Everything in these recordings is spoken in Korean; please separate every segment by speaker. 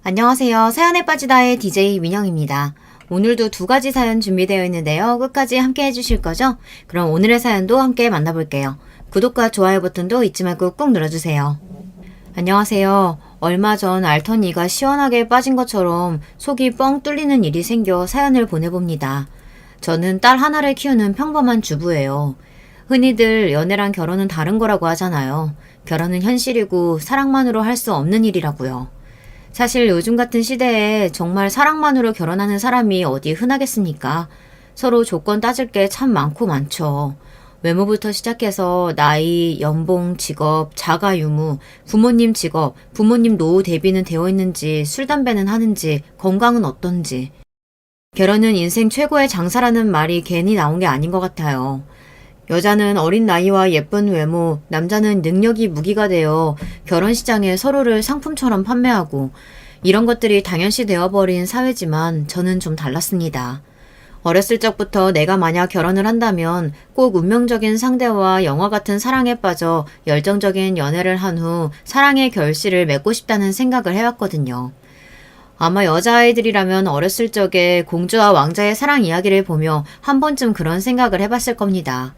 Speaker 1: 안녕하세요. 사연에 빠지다의 DJ 민영입니다. 오늘도 두 가지 사연 준비되어 있는데요. 끝까지 함께 해주실 거죠? 그럼 오늘의 사연도 함께 만나볼게요. 구독과 좋아요 버튼도 잊지 말고 꾹 눌러주세요. 안녕하세요. 얼마 전 앓던 이가 시원하게 빠진 것처럼 속이 뻥 뚫리는 일이 생겨 사연을 보내봅니다. 저는 딸 하나를 키우는 평범한 주부예요. 흔히들 연애랑 결혼은 다른 거라고 하잖아요. 결혼은 현실이고 사랑만으로 할 수 없는 일이라고요. 사실 요즘 같은 시대에 정말 사랑만으로 결혼하는 사람이 어디 흔하겠습니까? 서로 조건 따질 게 참 많고 많죠. 외모부터 시작해서 나이, 연봉, 직업, 자가 유무, 부모님 직업, 부모님 노후 대비는 되어 있는지, 술, 담배는 하는지, 건강은 어떤지. 결혼은 인생 최고의 장사라는 말이 괜히 나온 게 아닌 것 같아요. 여자는 어린 나이와 예쁜 외모, 남자는 능력이 무기가 되어 결혼 시장에 서로를 상품처럼 판매하고 이런 것들이 당연시 되어버린 사회지만 저는 좀 달랐습니다. 어렸을 적부터 내가 만약 결혼을 한다면 꼭 운명적인 상대와 영화 같은 사랑에 빠져 열정적인 연애를 한 후 사랑의 결실을 맺고 싶다는 생각을 해왔거든요. 아마 여자아이들이라면 어렸을 적에 공주와 왕자의 사랑 이야기를 보며 한 번쯤 그런 생각을 해봤을 겁니다.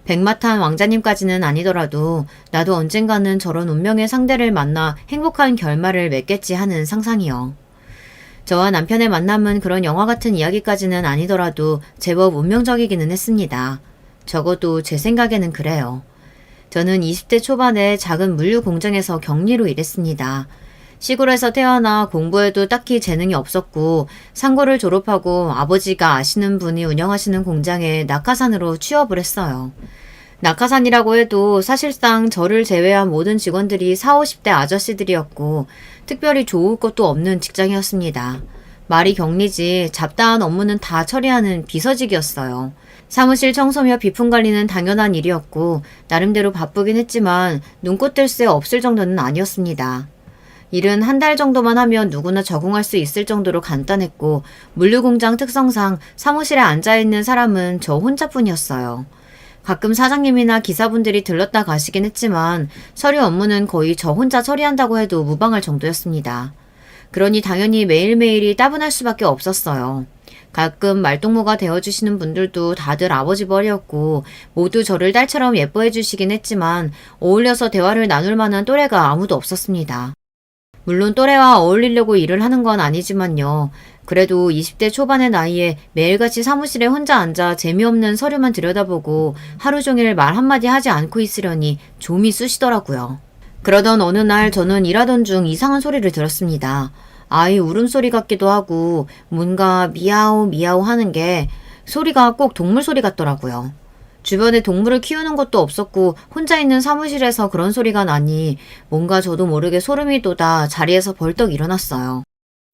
Speaker 1: 백마탄 왕자님까지는 아니더라도 나도 언젠가는 저런 운명의 상대를 만나 행복한 결말을 맺겠지 하는 상상이요. 저와 남편의 만남은 그런 영화 같은 이야기까지는 아니더라도 제법 운명적이기는 했습니다. 적어도 제 생각에는 그래요. 저는 20대 초반에 작은 물류 공장에서 격리로 일했습니다. 시골에서 태어나 공부에도 딱히 재능이 없었고 상고를 졸업하고 아버지가 아시는 분이 운영하시는 공장에 낙하산으로 취업을 했어요. 낙하산이라고 해도 사실상 저를 제외한 모든 직원들이 40, 50대 아저씨들이었고 특별히 좋을 것도 없는 직장이었습니다. 말이 격리지 잡다한 업무는 다 처리하는 비서직이었어요. 사무실 청소며 비품 관리는 당연한 일이었고 나름대로 바쁘긴 했지만 눈꽃 뜰 새 없을 정도는 아니었습니다. 일은 한 달 정도만 하면 누구나 적응할 수 있을 정도로 간단했고 물류공장 특성상 사무실에 앉아있는 사람은 저 혼자뿐이었어요. 가끔 사장님이나 기사분들이 들렀다 가시긴 했지만 서류 업무는 거의 저 혼자 처리한다고 해도 무방할 정도였습니다. 그러니 당연히 매일매일이 따분할 수밖에 없었어요. 가끔 말동무가 되어주시는 분들도 다들 아버지 벌이었고 모두 저를 딸처럼 예뻐해 주시긴 했지만 어울려서 대화를 나눌 만한 또래가 아무도 없었습니다. 물론 또래와 어울리려고 일을 하는 건 아니지만요. 그래도 20대 초반의 나이에 매일같이 사무실에 혼자 앉아 재미없는 서류만 들여다보고 하루 종일 말 한마디 하지 않고 있으려니 좀이 쑤시더라고요. 그러던 어느 날 저는 일하던 중 이상한 소리를 들었습니다. 아이 울음소리 같기도 하고 뭔가 미야오 미야오 하는 게 소리가 꼭 동물 소리 같더라고요. 주변에 동물을 키우는 것도 없었고 혼자 있는 사무실에서 그런 소리가 나니 뭔가 저도 모르게 소름이 돋아 자리에서 벌떡 일어났어요.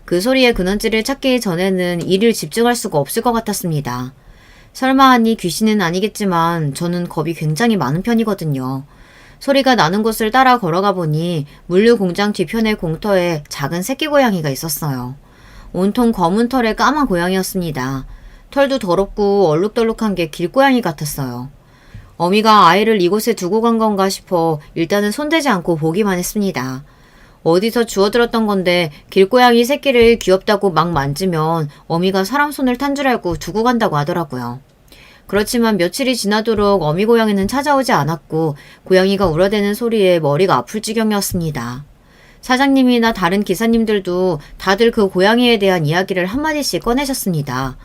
Speaker 1: 그 소리의 근원지를 찾기 전에는 일을 집중할 수가 없을 것 같았습니다. 설마 하니 귀신은 아니겠지만 저는 겁이 굉장히 많은 편이거든요. 소리가 나는 곳을 따라 걸어가 보니 물류 공장 뒤편의 공터에 작은 새끼 고양이가 있었어요. 온통 검은 털의 까만 고양이였습니다. 털도 더럽고 얼룩덜룩한 게 길고양이 같았어요. 어미가 아이를 이곳에 두고 간 건가 싶어 일단은 손대지 않고 보기만 했습니다. 어디서 주워들었던 건데 길고양이 새끼를 귀엽다고 막 만지면 어미가 사람 손을 탄 줄 알고 두고 간다고 하더라고요. 그렇지만 며칠이 지나도록 어미 고양이는 찾아오지 않았고 고양이가 울어대는 소리에 머리가 아플 지경이었습니다. 사장님이나 다른 기사님들도 다들 그 고양이에 대한 이야기를 한마디씩 꺼내셨습니다.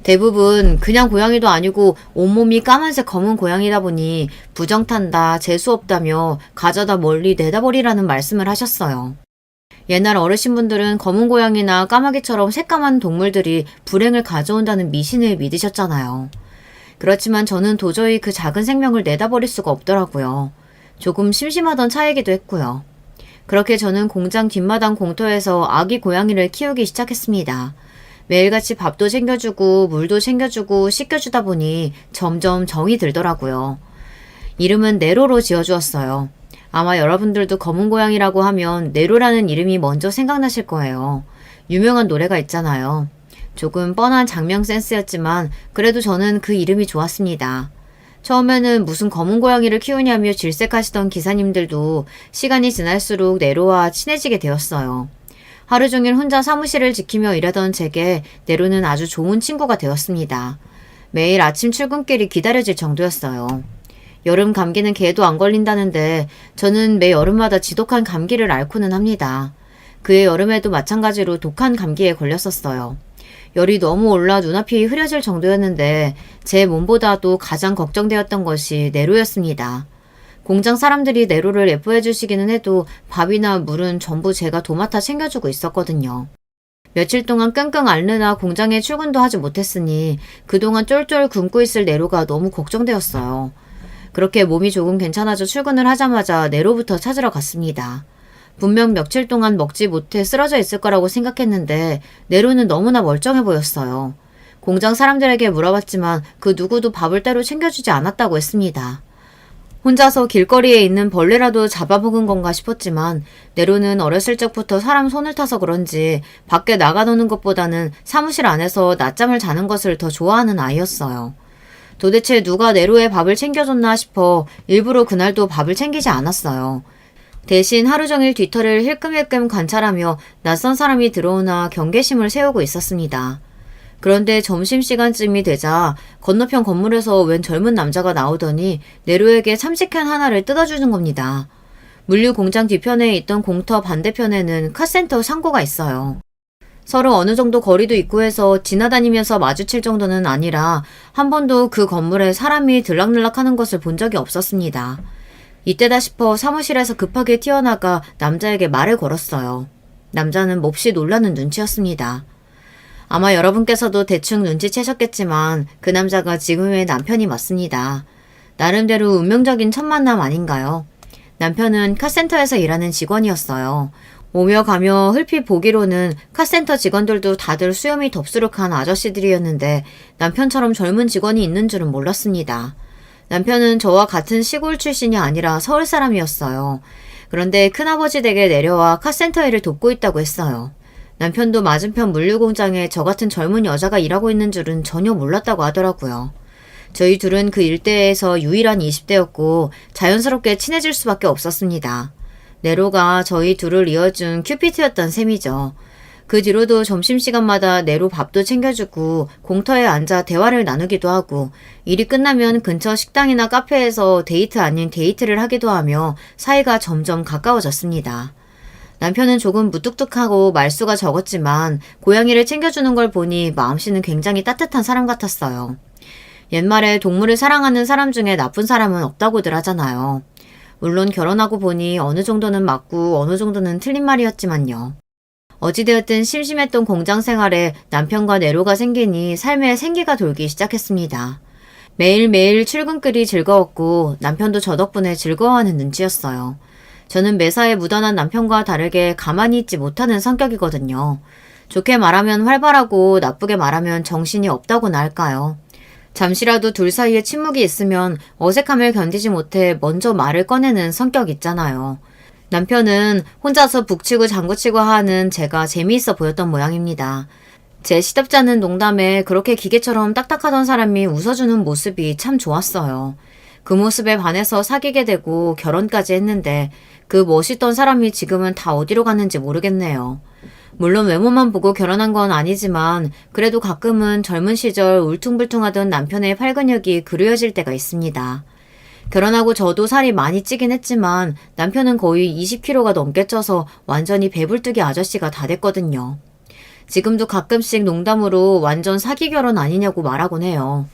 Speaker 1: 대부분 그냥 고양이도 아니고 온몸이 까만색 검은 고양이다 보니 부정탄다, 재수없다며 가져다 멀리 내다버리라는 말씀을 하셨어요. 옛날 어르신분들은 검은 고양이나 까마귀처럼 새까만 동물들이 불행을 가져온다는 미신을 믿으셨잖아요. 그렇지만 저는 도저히 그 작은 생명을 내다버릴 수가 없더라고요. 조금 심심하던 차이기도 했고요. 그렇게 저는 공장 뒷마당 공터에서 아기 고양이를 키우기 시작했습니다. 매일같이 밥도 챙겨주고 물도 챙겨주고 씻겨주다 보니 점점 정이 들더라고요. 이름은 네로로 지어주었어요. 아마 여러분들도 검은 고양이라고 하면 네로라는 이름이 먼저 생각나실 거예요. 유명한 노래가 있잖아요. 조금 뻔한 장명 센스였지만 그래도 저는 그 이름이 좋았습니다. 처음에는 무슨 검은 고양이를 키우냐며 질색하시던 기사님들도 시간이 지날수록 네로와 친해지게 되었어요. 하루 종일 혼자 사무실을 지키며 일하던 제게 내로는 아주 좋은 친구가 되었습니다. 매일 아침 출근길이 기다려질 정도였어요. 여름 감기는 개도 안 걸린다는데 저는 매 여름마다 지독한 감기를 앓고는 합니다. 그해 여름에도 마찬가지로 독한 감기에 걸렸었어요. 열이 너무 올라 눈앞이 흐려질 정도였는데 제 몸보다도 가장 걱정되었던 것이 내로였습니다. 공장 사람들이 내로를 예뻐해 주시기는 해도 밥이나 물은 전부 제가 도맡아 챙겨주고 있었거든요. 며칠 동안 끙끙 앓느라 공장에 출근도 하지 못했으니 그동안 쫄쫄 굶고 있을 내로가 너무 걱정되었어요. 그렇게 몸이 조금 괜찮아져 출근을 하자마자 내로부터 찾으러 갔습니다. 분명 며칠 동안 먹지 못해 쓰러져 있을 거라고 생각했는데 내로는 너무나 멀쩡해 보였어요. 공장 사람들에게 물어봤지만 그 누구도 밥을 따로 챙겨주지 않았다고 했습니다. 혼자서 길거리에 있는 벌레라도 잡아먹은 건가 싶었지만 내로는 어렸을 적부터 사람 손을 타서 그런지 밖에 나가노는 것보다는 사무실 안에서 낮잠을 자는 것을 더 좋아하는 아이였어요. 도대체 누가 내로의 밥을 챙겨줬나 싶어 일부러 그날도 밥을 챙기지 않았어요. 대신 하루 종일 뒤터를 힐끔힐끔 관찰하며 낯선 사람이 들어오나 경계심을 세우고 있었습니다. 그런데 점심시간쯤이 되자 건너편 건물에서 웬 젊은 남자가 나오더니 내로에게 참치캔 하나를 뜯어주는 겁니다. 물류 공장 뒤편에 있던 공터 반대편에는 카센터 창고가 있어요. 서로 어느 정도 거리도 있고 해서 지나다니면서 마주칠 정도는 아니라 한 번도 그 건물에 사람이 들락날락 하는 것을 본 적이 없었습니다. 이때다 싶어 사무실에서 급하게 튀어나가 남자에게 말을 걸었어요. 남자는 몹시 놀라는 눈치였습니다. 아마 여러분께서도 대충 눈치채셨겠지만 그 남자가 지금의 남편이 맞습니다. 나름대로 운명적인 첫 만남 아닌가요? 남편은 카센터에서 일하는 직원이었어요. 오며 가며 흘핏 보기로는 카센터 직원들도 다들 수염이 덥수룩한 아저씨들이었는데 남편처럼 젊은 직원이 있는 줄은 몰랐습니다. 남편은 저와 같은 시골 출신이 아니라 서울 사람이었어요. 그런데 큰아버지 댁에 내려와 카센터 일을 돕고 있다고 했어요. 남편도 맞은편 물류공장에 저 같은 젊은 여자가 일하고 있는 줄은 전혀 몰랐다고 하더라고요. 저희 둘은 그 일대에서 유일한 20대였고 자연스럽게 친해질 수밖에 없었습니다. 네로가 저희 둘을 이어준 큐피트였던 셈이죠. 그 뒤로도 점심시간마다 네로 밥도 챙겨주고 공터에 앉아 대화를 나누기도 하고 일이 끝나면 근처 식당이나 카페에서 데이트 아닌 데이트를 하기도 하며 사이가 점점 가까워졌습니다. 남편은 조금 무뚝뚝하고 말수가 적었지만 고양이를 챙겨주는 걸 보니 마음씨는 굉장히 따뜻한 사람 같았어요. 옛말에 동물을 사랑하는 사람 중에 나쁜 사람은 없다고들 하잖아요. 물론 결혼하고 보니 어느 정도는 맞고 어느 정도는 틀린 말이었지만요. 어찌되었든 심심했던 공장 생활에 남편과 내로가 생기니 삶에 생기가 돌기 시작했습니다. 매일매일 출근길이 즐거웠고 남편도 저 덕분에 즐거워하는 눈치였어요. 저는 매사에 묻어난 남편과 다르게 가만히 있지 못하는 성격이거든요. 좋게 말하면 활발하고 나쁘게 말하면 정신이 없다고나 할까요? 잠시라도 둘 사이에 침묵이 있으면 어색함을 견디지 못해 먼저 말을 꺼내는 성격 있잖아요. 남편은 혼자서 북치고 장구치고 하는 제가 재미있어 보였던 모양입니다. 제 시덥지 않은 농담에 그렇게 기계처럼 딱딱하던 사람이 웃어주는 모습이 참 좋았어요. 그 모습에 반해서 사귀게 되고 결혼까지 했는데 그 멋있던 사람이 지금은 다 어디로 갔는지 모르겠네요. 물론 외모만 보고 결혼한 건 아니지만 그래도 가끔은 젊은 시절 울퉁불퉁하던 남편의 팔근육이 그리워질 때가 있습니다. 결혼하고 저도 살이 많이 찌긴 했지만 남편은 거의 20kg가 넘게 쪄서 완전히 배불뚝이 아저씨가 다 됐거든요. 지금도 가끔씩 농담으로 완전 사기 결혼 아니냐고 말하곤 해요.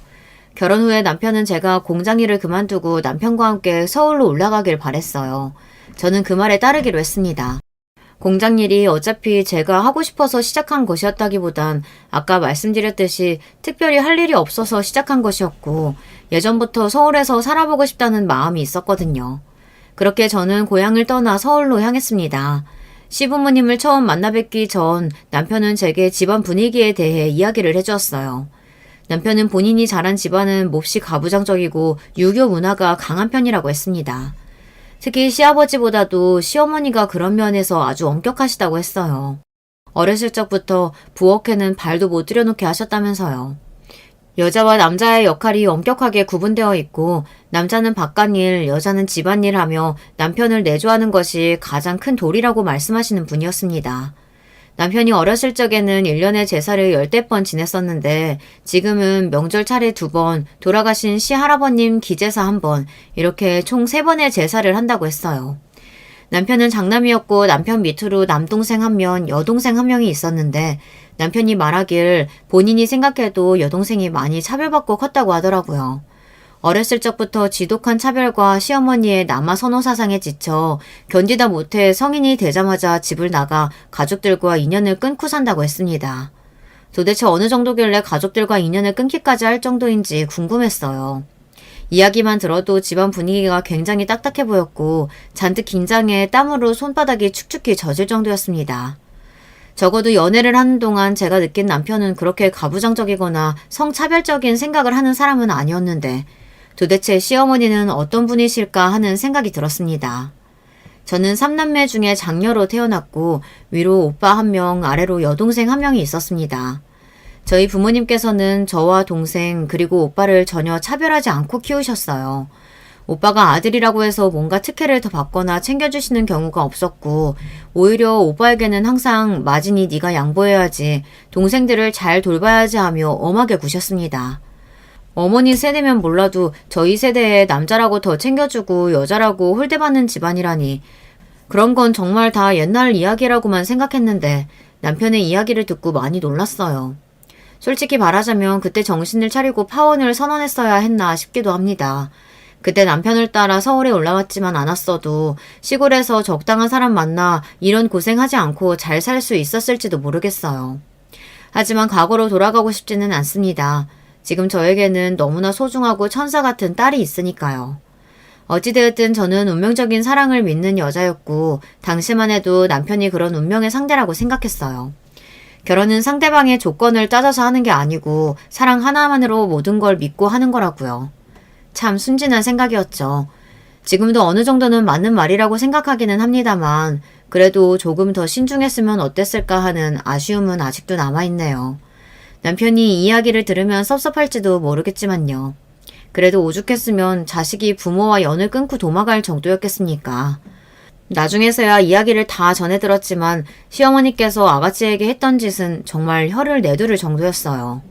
Speaker 1: 결혼 후에 남편은 제가 공장 일을 그만두고 남편과 함께 서울로 올라가길 바랬어요. 저는 그 말에 따르기로 했습니다. 공장 일이 어차피 제가 하고 싶어서 시작한 것이었다기보단 아까 말씀드렸듯이 특별히 할 일이 없어서 시작한 것이었고 예전부터 서울에서 살아보고 싶다는 마음이 있었거든요. 그렇게 저는 고향을 떠나 서울로 향했습니다. 시부모님을 처음 만나 뵙기 전 남편은 제게 집안 분위기에 대해 이야기를 해주었어요. 남편은 본인이 자란 집안은 몹시 가부장적이고 유교 문화가 강한 편이라고 했습니다. 특히 시아버지보다도 시어머니가 그런 면에서 아주 엄격하시다고 했어요. 어렸을 적부터 부엌에는 발도 못 들여놓게 하셨다면서요. 여자와 남자의 역할이 엄격하게 구분되어 있고 남자는 바깥일, 여자는 집안일 하며 남편을 내조하는 것이 가장 큰 도리라고 말씀하시는 분이었습니다. 남편이 어렸을 적에는 1년에 제사를 10대 번 지냈었는데 지금은 명절 차례 2번, 돌아가신 시할아버님 기제사 1번, 이렇게 총 3번의 제사를 한다고 했어요. 남편은 장남이었고 남편 밑으로 남동생 1명, 여동생 1명이 있었는데 남편이 말하길 본인이 생각해도 여동생이 많이 차별받고 컸다고 하더라고요. 어렸을 적부터 지독한 차별과 시어머니의 남아 선호 사상에 지쳐 견디다 못해 성인이 되자마자 집을 나가 가족들과 인연을 끊고 산다고 했습니다. 도대체 어느 정도길래 가족들과 인연을 끊기까지 할 정도인지 궁금했어요. 이야기만 들어도 집안 분위기가 굉장히 딱딱해 보였고 잔뜩 긴장해 땀으로 손바닥이 축축히 젖을 정도였습니다. 적어도 연애를 하는 동안 제가 느낀 남편은 그렇게 가부장적이거나 성차별적인 생각을 하는 사람은 아니었는데 도대체 시어머니는 어떤 분이실까 하는 생각이 들었습니다. 저는 3남매 중에 장녀로 태어났고 위로 오빠 1명, 아래로 여동생 1명이 있었습니다. 저희 부모님께서는 저와 동생 그리고 오빠를 전혀 차별하지 않고 키우셨어요. 오빠가 아들이라고 해서 뭔가 특혜를 더 받거나 챙겨주시는 경우가 없었고 오히려 오빠에게는 항상 마진이 네가 양보해야지, 동생들을 잘 돌봐야지 하며 엄하게 구셨습니다. 어머니 세대면 몰라도 저희 세대에 남자라고 더 챙겨주고 여자라고 홀대받는 집안이라니, 그런 건 정말 다 옛날 이야기라고만 생각했는데 남편의 이야기를 듣고 많이 놀랐어요. 솔직히 말하자면 그때 정신을 차리고 파혼을 선언했어야 했나 싶기도 합니다. 그때 남편을 따라 서울에 올라왔지만 않았어도 시골에서 적당한 사람 만나 이런 고생하지 않고 잘 살 수 있었을지도 모르겠어요. 하지만 과거로 돌아가고 싶지는 않습니다. 지금 저에게는 너무나 소중하고 천사 같은 딸이 있으니까요. 어찌되었든 저는 운명적인 사랑을 믿는 여자였고 당시만 해도 남편이 그런 운명의 상대라고 생각했어요. 결혼은 상대방의 조건을 따져서 하는 게 아니고 사랑 하나만으로 모든 걸 믿고 하는 거라고요. 참 순진한 생각이었죠. 지금도 어느 정도는 맞는 말이라고 생각하기는 합니다만 그래도 조금 더 신중했으면 어땠을까 하는 아쉬움은 아직도 남아있네요. 남편이 이 이야기를 들으면 섭섭할지도 모르겠지만요. 그래도 오죽했으면 자식이 부모와 연을 끊고 도망갈 정도였겠습니까. 나중에서야 이야기를 다 전해 들었지만 시어머니께서 아가씨에게 했던 짓은 정말 혀를 내두를 정도였어요.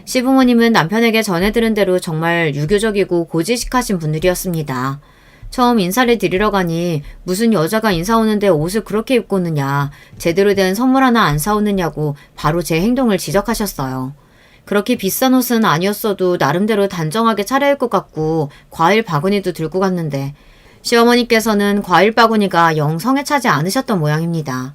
Speaker 1: 시부모님은 남편에게 전해 들은 대로 정말 유교적이고 고지식하신 분들이었습니다. 처음 인사를 드리러 가니 무슨 여자가 인사 오는데 옷을 그렇게 입고 오느냐, 제대로 된 선물 하나 안 사오느냐고 바로 제 행동을 지적하셨어요. 그렇게 비싼 옷은 아니었어도 나름대로 단정하게 차려입고 갔고 과일 바구니도 들고 갔는데 시어머니께서는 과일 바구니가 영 성에 차지 않으셨던 모양입니다.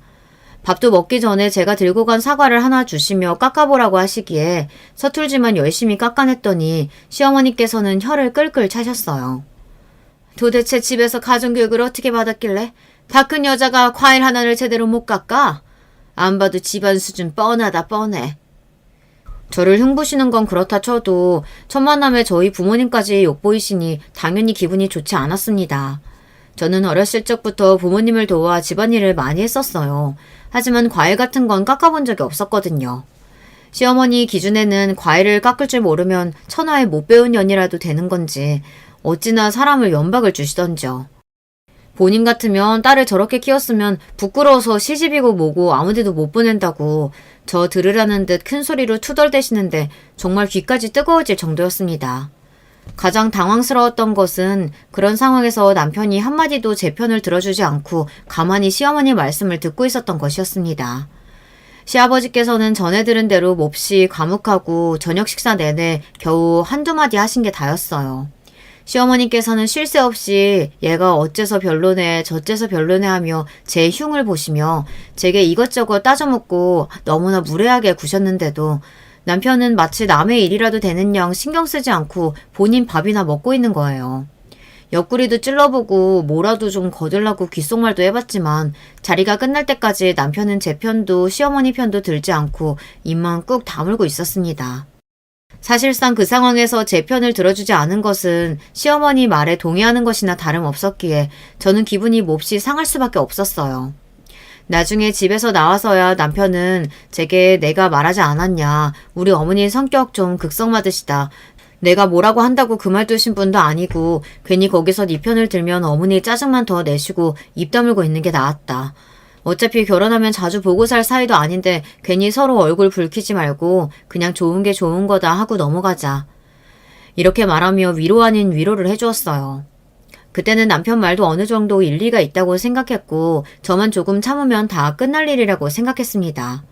Speaker 1: 밥도 먹기 전에 제가 들고 간 사과를 하나 주시며 깎아보라고 하시기에 서툴지만 열심히 깎아냈더니 시어머니께서는 혀를 끌끌 차셨어요. 도대체 집에서 가정교육을 어떻게 받았길래 다 큰 여자가 과일 하나를 제대로 못 깎아? 안 봐도 집안 수준 뻔하다 뻔해. 저를 흉보시는 건 그렇다 쳐도 첫 만남에 저희 부모님까지 욕보이시니 당연히 기분이 좋지 않았습니다. 저는 어렸을 적부터 부모님을 도와 집안일을 많이 했었어요. 하지만 과일 같은 건 깎아본 적이 없었거든요. 시어머니 기준에는 과일을 깎을 줄 모르면 천하에 못 배운 년이라도 되는 건지 어찌나 사람을 연박을 주시던지요. 본인 같으면 딸을 저렇게 키웠으면 부끄러워서 시집이고 뭐고 아무데도 못 보낸다고 저 들으라는 듯 큰 소리로 투덜대시는데 정말 귀까지 뜨거워질 정도였습니다. 가장 당황스러웠던 것은 그런 상황에서 남편이 한마디도 제 편을 들어주지 않고 가만히 시어머니 말씀을 듣고 있었던 것이었습니다. 시아버지께서는 전해 들은 대로 몹시 과묵하고 저녁 식사 내내 겨우 한두 마디 하신 게 다였어요. 시어머니께서는 쉴 새 없이 얘가 어째서 별로네 저째서 별로네 하며 제 흉을 보시며 제게 이것저것 따져묻고 너무나 무례하게 구셨는데도 남편은 마치 남의 일이라도 되는 양 신경 쓰지 않고 본인 밥이나 먹고 있는 거예요. 옆구리도 찔러보고 뭐라도 좀 거들라고 귓속말도 해봤지만 자리가 끝날 때까지 남편은 제 편도 시어머니 편도 들지 않고 입만 꾹 다물고 있었습니다. 사실상 그 상황에서 제 편을 들어주지 않은 것은 시어머니 말에 동의하는 것이나 다름없었기에 저는 기분이 몹시 상할 수밖에 없었어요. 나중에 집에서 나와서야 남편은 제게 내가 말하지 않았냐, 우리 어머니 성격 좀 극성맞으시다, 내가 뭐라고 한다고 그 말 두신 분도 아니고 괜히 거기서 네 편을 들면 어머니 짜증만 더 내시고 입 다물고 있는 게 나았다, 어차피 결혼하면 자주 보고 살 사이도 아닌데 괜히 서로 얼굴 붉히지 말고 그냥 좋은 게 좋은 거다 하고 넘어가자. 이렇게 말하며 위로 아닌 위로를 해주었어요. 그때는 남편 말도 어느 정도 일리가 있다고 생각했고 저만 조금 참으면 다 끝날 일이라고 생각했습니다.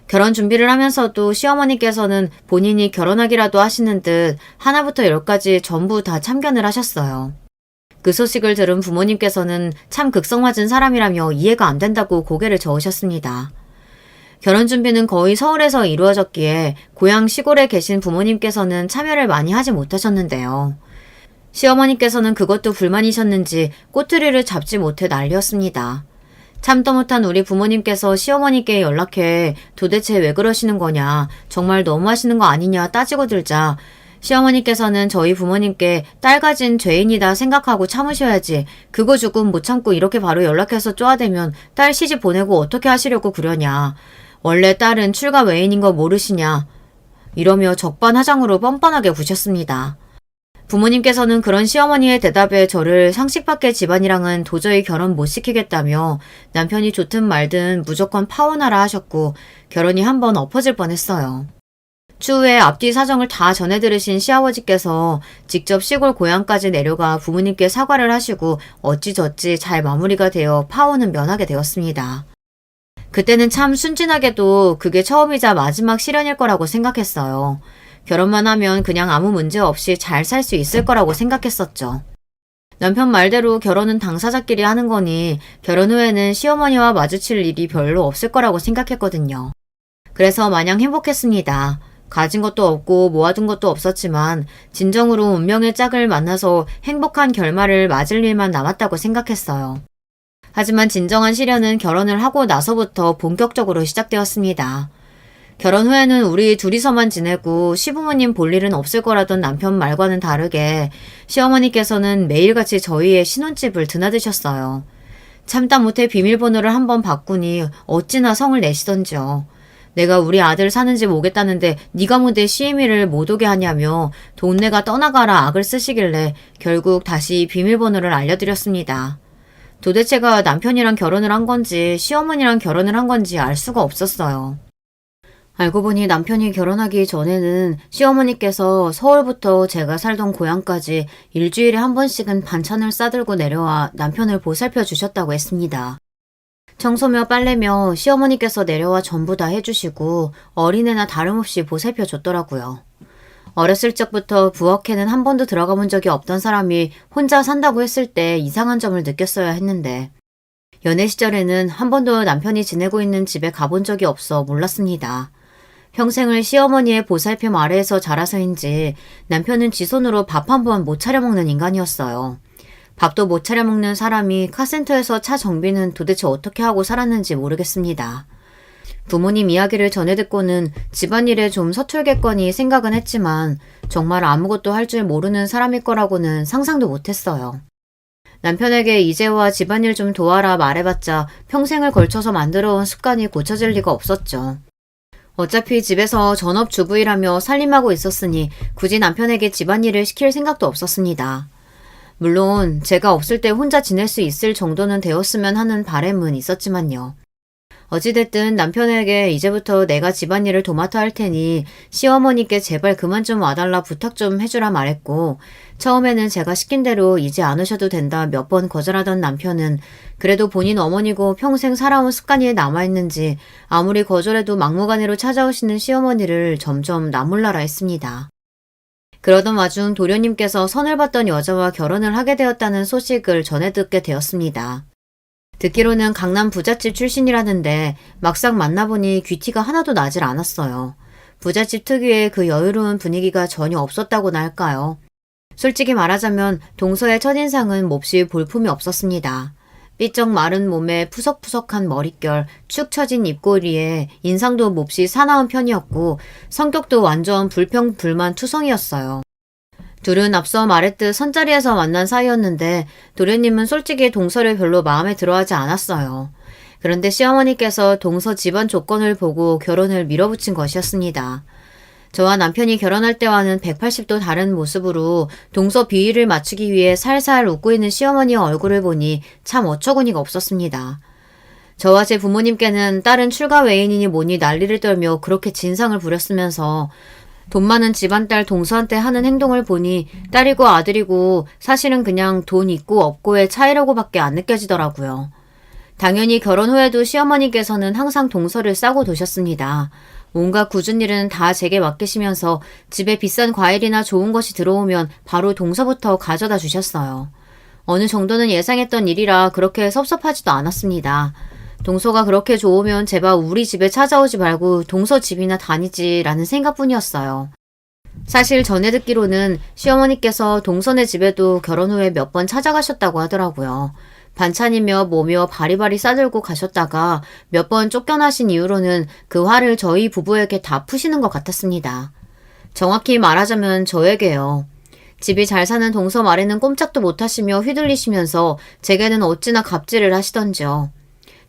Speaker 1: 결혼 준비를 하면서도 시어머니께서는 본인이 결혼하기라도 하시는 듯 하나부터 열까지 전부 다 참견을 하셨어요. 그 소식을 들은 부모님께서는 참 극성맞은 사람이라며 이해가 안 된다고 고개를 저으셨습니다. 결혼 준비는 거의 서울에서 이루어졌기에 고향 시골에 계신 부모님께서는 참여를 많이 하지 못하셨는데요. 시어머니께서는 그것도 불만이셨는지 꼬투리를 잡지 못해 난리였습니다. 참도 못한 우리 부모님께서 시어머니께 연락해 도대체 왜 그러시는 거냐, 정말 너무하시는 거 아니냐 따지고 들자 시어머니께서는 저희 부모님께 딸 가진 죄인이다 생각하고 참으셔야지 그거 조금 못 참고 이렇게 바로 연락해서 쪼아대면 딸 시집 보내고 어떻게 하시려고 그러냐. 원래 딸은 출가 외인인 거 모르시냐. 이러며 적반하장으로 뻔뻔하게 구셨습니다. 부모님께서는 그런 시어머니의 대답에 저를 상식 밖의 집안이랑은 도저히 결혼 못 시키겠다며 남편이 좋든 말든 무조건 파혼하라 하셨고 결혼이 한번 엎어질 뻔했어요. 추후에 앞뒤 사정을 다 전해 들으신 시아버지께서 직접 시골 고향까지 내려가 부모님께 사과를 하시고 어찌저찌 잘 마무리가 되어 파혼은 면하게 되었습니다. 그때는 참 순진하게도 그게 처음이자 마지막 실현일 거라고 생각했어요. 결혼만 하면 그냥 아무 문제 없이 잘 살 수 있을 거라고 생각했었죠. 남편 말대로 결혼은 당사자끼리 하는 거니 결혼 후에는 시어머니와 마주칠 일이 별로 없을 거라고 생각했거든요. 그래서 마냥 행복했습니다. 가진 것도 없고 모아둔 것도 없었지만 진정으로 운명의 짝을 만나서 행복한 결말을 맞을 일만 남았다고 생각했어요. 하지만 진정한 시련은 결혼을 하고 나서부터 본격적으로 시작되었습니다. 결혼 후에는 우리 둘이서만 지내고 시부모님 볼 일은 없을 거라던 남편 말과는 다르게 시어머니께서는 매일같이 저희의 신혼집을 드나드셨어요. 참다 못해 비밀번호를 한번 바꾸니 어찌나 성을 내시던지요. 내가 우리 아들 사는 집 오겠다는데 네가 뭔데 시애미를 못 오게 하냐며 동네가 떠나가라 악을 쓰시길래 결국 다시 비밀번호를 알려드렸습니다. 도대체가 남편이랑 결혼을 한 건지 시어머니랑 결혼을 한 건지 알 수가 없었어요. 알고 보니 남편이 결혼하기 전에는 시어머니께서 서울부터 제가 살던 고향까지 일주일에 한 번씩은 반찬을 싸들고 내려와 남편을 보살펴 주셨다고 했습니다. 청소며 빨래며 시어머니께서 내려와 전부 다 해주시고 어린애나 다름없이 보살펴 줬더라고요. 어렸을 적부터 부엌에는 한 번도 들어가 본 적이 없던 사람이 혼자 산다고 했을 때 이상한 점을 느꼈어야 했는데 연애 시절에는 한 번도 남편이 지내고 있는 집에 가본 적이 없어 몰랐습니다. 평생을 시어머니의 보살핌 아래에서 자라서인지 남편은 지 손으로 밥 한 번 못 차려 먹는 인간이었어요. 밥도 못 차려 먹는 사람이 카센터에서 차 정비는 도대체 어떻게 하고 살았는지 모르겠습니다. 부모님 이야기를 전해 듣고는 집안일에 좀 서툴겠거니 생각은 했지만 정말 아무것도 할 줄 모르는 사람일 거라고는 상상도 못했어요. 남편에게 이제와 집안일 좀 도와라 말해봤자 평생을 걸쳐서 만들어온 습관이 고쳐질 리가 없었죠. 어차피 집에서 전업주부이라며 살림하고 있었으니 굳이 남편에게 집안일을 시킬 생각도 없었습니다. 물론 제가 없을 때 혼자 지낼 수 있을 정도는 되었으면 하는 바람은 있었지만요. 어찌됐든 남편에게 이제부터 내가 집안일을 도맡아 할 테니 시어머니께 제발 그만 좀 와달라 부탁 좀 해주라 말했고 처음에는 제가 시킨 대로 이제 안 오셔도 된다 몇 번 거절하던 남편은 그래도 본인 어머니고 평생 살아온 습관이 남아있는지 아무리 거절해도 막무가내로 찾아오시는 시어머니를 점점 나몰라라 했습니다. 그러던 와중 도련님께서 선을 받던 여자와 결혼을 하게 되었다는 소식을 전해 듣게 되었습니다. 듣기로는 강남 부잣집 출신이라는데 막상 만나보니 귀티가 하나도 나질 않았어요. 부잣집 특유의 그 여유로운 분위기가 전혀 없었다고나 할까요? 솔직히 말하자면 동서의 첫인상은 몹시 볼품이 없었습니다. 삐쩍 마른 몸에 푸석푸석한 머릿결, 축 처진 입꼬리에 인상도 몹시 사나운 편이었고 성격도 완전 불평불만 투성이었어요. 둘은 앞서 말했듯 선자리에서 만난 사이였는데 도련님은 솔직히 동서를 별로 마음에 들어하지 않았어요. 그런데 시어머니께서 동서 집안 조건을 보고 결혼을 밀어붙인 것이었습니다. 저와 남편이 결혼할 때와는 180도 다른 모습으로 동서 비위를 맞추기 위해 살살 웃고 있는 시어머니의 얼굴을 보니 참 어처구니가 없었습니다. 저와 제 부모님께는 딸은 출가 외인이니 뭐니 난리를 떨며 그렇게 진상을 부렸으면서 돈 많은 집안딸 동서한테 하는 행동을 보니 딸이고 아들이고 사실은 그냥 돈 있고 없고의 차이라고밖에 안 느껴지더라고요. 당연히 결혼 후에도 시어머니께서는 항상 동서를 싸고 도셨습니다. 온갖 굳은 일은 다 제게 맡기시면서 집에 비싼 과일이나 좋은 것이 들어오면 바로 동서부터 가져다 주셨어요. 어느 정도는 예상했던 일이라 그렇게 섭섭하지도 않았습니다. 동서가 그렇게 좋으면 제발 우리 집에 찾아오지 말고 동서 집이나 다니지라는 생각뿐이었어요. 사실 전에 듣기로는 시어머니께서 동서네 집에도 결혼 후에 몇 번 찾아가셨다고 하더라고요. 반찬이며 뭐며 바리바리 싸들고 가셨다가 몇 번 쫓겨나신 이후로는 그 화를 저희 부부에게 다 푸시는 것 같았습니다. 정확히 말하자면 저에게요. 집이 잘 사는 동서 말에는 꼼짝도 못하시며 휘둘리시면서 제게는 어찌나 갑질을 하시던지요.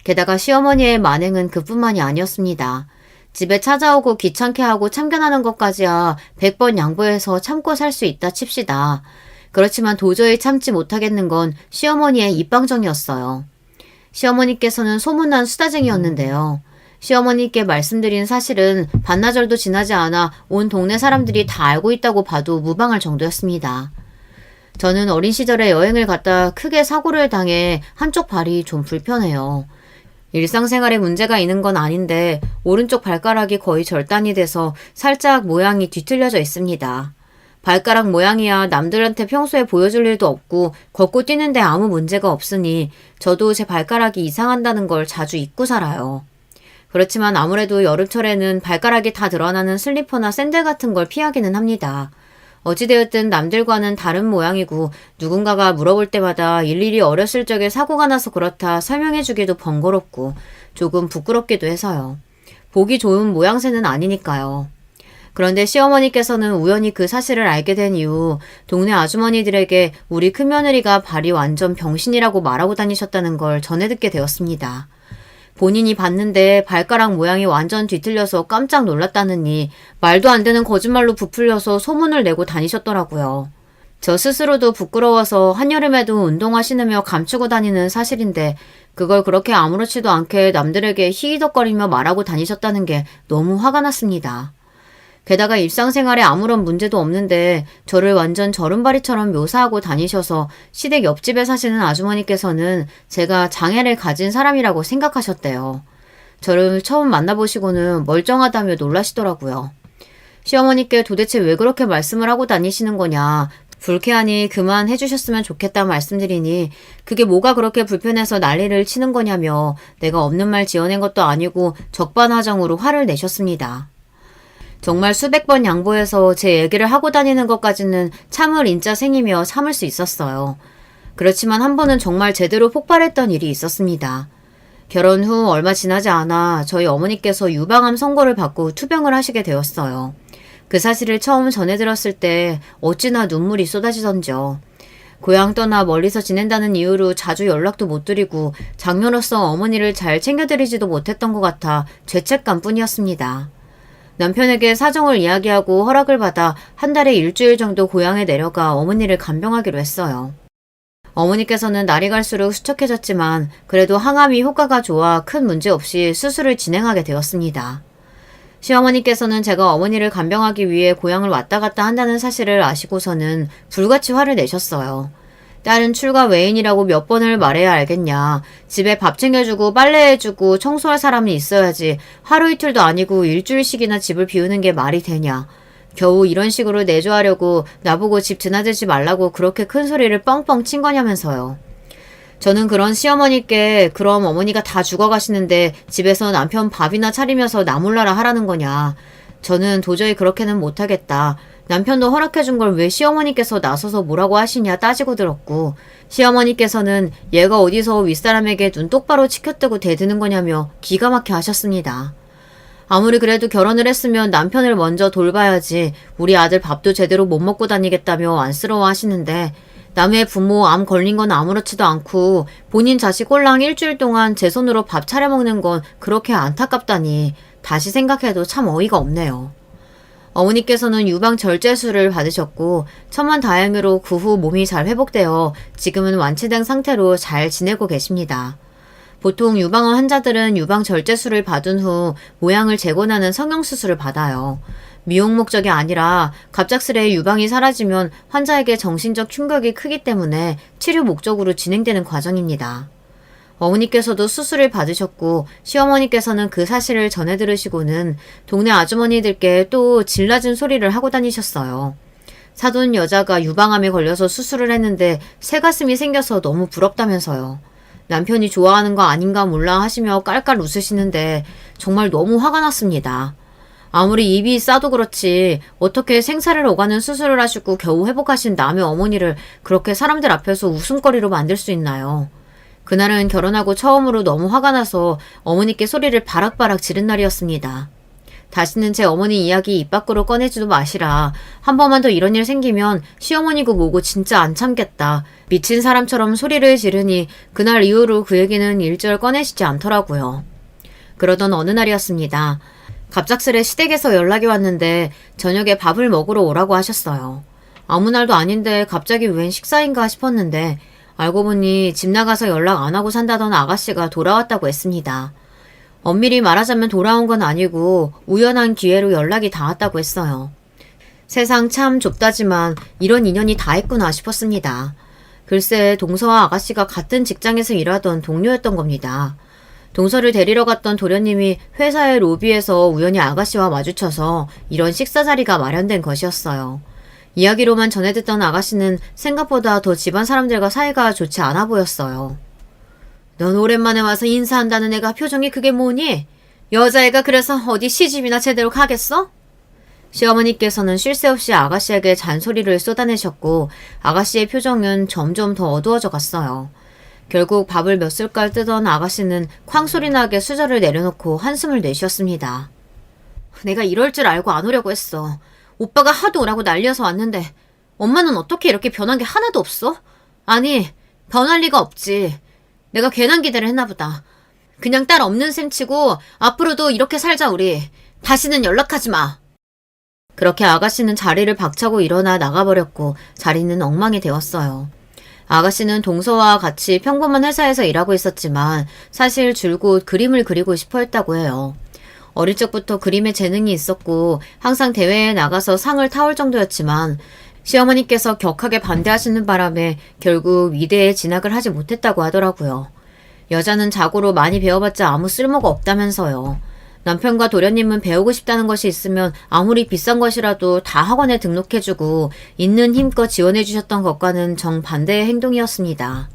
Speaker 1: 게다가 시어머니의 만행은 그뿐만이 아니었습니다. 집에 찾아오고 귀찮게 하고 참견하는 것까지야 100번 양보해서 참고 살 수 있다 칩시다. 그렇지만 도저히 참지 못하겠는 건 시어머니의 입방정이었어요. 시어머니께서는 소문난 수다쟁이였는데요. 시어머니께 말씀드린 사실은 반나절도 지나지 않아 온 동네 사람들이 다 알고 있다고 봐도 무방할 정도였습니다. 저는 어린 시절에 여행을 갔다 크게 사고를 당해 한쪽 발이 좀 불편해요. 일상생활에 문제가 있는 건 아닌데 오른쪽 발가락이 거의 절단이 돼서 살짝 모양이 뒤틀려져 있습니다. 발가락 모양이야 남들한테 평소에 보여줄 일도 없고 걷고 뛰는데 아무 문제가 없으니 저도 제 발가락이 이상한다는 걸 자주 잊고 살아요. 그렇지만 아무래도 여름철에는 발가락이 다 드러나는 슬리퍼나 샌들 같은 걸 피하기는 합니다. 어찌되었든 남들과는 다른 모양이고 누군가가 물어볼 때마다 일일이 어렸을 적에 사고가 나서 그렇다 설명해주기도 번거롭고 조금 부끄럽기도 해서요. 보기 좋은 모양새는 아니니까요. 그런데 시어머니께서는 우연히 그 사실을 알게 된 이후 동네 아주머니들에게 우리 큰며느리가 발이 완전 병신이라고 말하고 다니셨다는 걸 전해 듣게 되었습니다. 본인이 봤는데 발가락 모양이 완전 뒤틀려서 깜짝 놀랐다느니 말도 안 되는 거짓말로 부풀려서 소문을 내고 다니셨더라고요. 저 스스로도 부끄러워서 한여름에도 운동화 신으며 감추고 다니는 사실인데 그걸 그렇게 아무렇지도 않게 남들에게 히히덕거리며 말하고 다니셨다는 게 너무 화가 났습니다. 게다가 일상생활에 아무런 문제도 없는데 저를 완전 저른바리처럼 묘사하고 다니셔서 시댁 옆집에 사시는 아주머니께서는 제가 장애를 가진 사람이라고 생각하셨대요. 저를 처음 만나보시고는 멀쩡하다며 놀라시더라고요. 시어머니께 도대체 왜 그렇게 말씀을 하고 다니시는 거냐, 불쾌하니 그만 해주셨으면 좋겠다 말씀드리니 그게 뭐가 그렇게 불편해서 난리를 치는 거냐며 내가 없는 말 지어낸 것도 아니고 적반하장으로 화를 내셨습니다. 정말 수백 번 양보해서 제 얘기를 하고 다니는 것까지는 참을 인자생이며 참을 수 있었어요. 그렇지만 한 번은 정말 제대로 폭발했던 일이 있었습니다. 결혼 후 얼마 지나지 않아 저희 어머니께서 유방암 선고를 받고 투병을 하시게 되었어요. 그 사실을 처음 전해 들었을 때 어찌나 눈물이 쏟아지던지요. 고향 떠나 멀리서 지낸다는 이유로 자주 연락도 못 드리고 장녀로서 어머니를 잘 챙겨드리지도 못했던 것 같아 죄책감 뿐이었습니다. 남편에게 사정을 이야기하고 허락을 받아 한 달에 일주일 정도 고향에 내려가 어머니를 간병하기로 했어요. 어머니께서는 날이 갈수록 수척해졌지만 그래도 항암이 효과가 좋아 큰 문제 없이 수술을 진행하게 되었습니다. 시어머니께서는 제가 어머니를 간병하기 위해 고향을 왔다 갔다 한다는 사실을 아시고서는 불같이 화를 내셨어요. 딸은 출가 외인이라고 몇 번을 말해야 알겠냐. 집에 밥 챙겨주고 빨래해주고 청소할 사람이 있어야지 하루 이틀도 아니고 일주일씩이나 집을 비우는 게 말이 되냐. 겨우 이런 식으로 내조하려고 나보고 집 드나들지 말라고 그렇게 큰 소리를 뻥뻥 친 거냐면서요. 저는 그런 시어머니께 그럼 어머니가 다 죽어가시는데 집에서 남편 밥이나 차리면서 나 몰라라 하라는 거냐. 저는 도저히 그렇게는 못하겠다. 남편도 허락해준 걸 왜 시어머니께서 나서서 뭐라고 하시냐 따지고 들었고 시어머니께서는 얘가 어디서 윗사람에게 눈 똑바로 치켜뜨고 대드는 거냐며 기가 막혀 하셨습니다. 아무리 그래도 결혼을 했으면 남편을 먼저 돌봐야지 우리 아들 밥도 제대로 못 먹고 다니겠다며 안쓰러워 하시는데 남의 부모 암 걸린 건 아무렇지도 않고 본인 자식 꼴랑 일주일 동안 제 손으로 밥 차려 먹는 건 그렇게 안타깝다니 다시 생각해도 참 어이가 없네요. 어머니께서는 유방절제술을 받으셨고 천만다행으로 그 후 몸이 잘 회복되어 지금은 완치된 상태로 잘 지내고 계십니다. 보통 유방암 환자들은 유방 절제술을 받은 후 모양을 재건하는 성형수술을 받아요. 미용 목적이 아니라 갑작스레 유방이 사라지면 환자에게 정신적 충격이 크기 때문에 치료 목적으로 진행되는 과정입니다. 어머니께서도 수술을 받으셨고 시어머니께서는 그 사실을 전해 들으시고는 동네 아주머니들께 또 질낮은 소리를 하고 다니셨어요. 사돈 여자가 유방암에 걸려서 수술을 했는데 새가슴이 생겨서 너무 부럽다면서요. 남편이 좋아하는 거 아닌가 몰라 하시며 깔깔 웃으시는데 정말 너무 화가 났습니다. 아무리 입이 싸도 그렇지 어떻게 생사를 오가는 수술을 하시고 겨우 회복하신 남의 어머니를 그렇게 사람들 앞에서 웃음거리로 만들 수 있나요? 그날은 결혼하고 처음으로 너무 화가 나서 어머니께 소리를 바락바락 지른 날이었습니다. 다시는 제 어머니 이야기 입 밖으로 꺼내지도 마시라. 한 번만 더 이런 일 생기면 시어머니고 뭐고 진짜 안 참겠다. 미친 사람처럼 소리를 지르니 그날 이후로 그 얘기는 일절 꺼내시지 않더라고요. 그러던 어느 날이었습니다. 갑작스레 시댁에서 연락이 왔는데 저녁에 밥을 먹으러 오라고 하셨어요. 아무 날도 아닌데 갑자기 웬 식사인가 싶었는데 알고 보니 집 나가서 연락 안 하고 산다던 아가씨가 돌아왔다고 했습니다. 엄밀히 말하자면 돌아온 건 아니고 우연한 기회로 연락이 닿았다고 했어요. 세상 참 좁다지만 이런 인연이 다 있구나 싶었습니다. 글쎄 동서와 아가씨가 같은 직장에서 일하던 동료였던 겁니다. 동서를 데리러 갔던 도련님이 회사의 로비에서 우연히 아가씨와 마주쳐서 이런 식사 자리가 마련된 것이었어요. 이야기로만 전해 듣던 아가씨는 생각보다 더 집안 사람들과 사이가 좋지 않아 보였어요. 넌 오랜만에 와서 인사한다는 애가 표정이 그게 뭐니? 여자애가 그래서 어디 시집이나 제대로 가겠어? 시어머니께서는 쉴 새 없이 아가씨에게 잔소리를 쏟아내셨고 아가씨의 표정은 점점 더 어두워져 갔어요. 결국 밥을 몇 숟갈 뜨던 아가씨는 쾅소리 나게 수저를 내려놓고 한숨을 내쉬었습니다. 내가 이럴 줄 알고 안 오려고 했어. 오빠가 하도 오라고 난리여서 왔는데 엄마는 어떻게 이렇게 변한 게 하나도 없어? 아니, 변할 리가 없지. 내가 괜한 기대를 했나 보다. 그냥 딸 없는 셈 치고 앞으로도 이렇게 살자 우리. 다시는 연락하지 마. 그렇게 아가씨는 자리를 박차고 일어나 나가버렸고 자리는 엉망이 되었어요. 아가씨는 동서와 같이 평범한 회사에서 일하고 있었지만 사실 줄곧 그림을 그리고 싶어 했다고 해요. 어릴 적부터 그림에 재능이 있었고 항상 대회에 나가서 상을 타올 정도였지만 시어머니께서 격하게 반대하시는 바람에 결국 위대에 진학을 하지 못했다고 하더라고요. 여자는 자고로 많이 배워봤자 아무 쓸모가 없다면서요. 남편과 도련님은 배우고 싶다는 것이 있으면 아무리 비싼 것이라도 다 학원에 등록해주고 있는 힘껏 지원해주셨던 것과는 정반대의 행동이었습니다.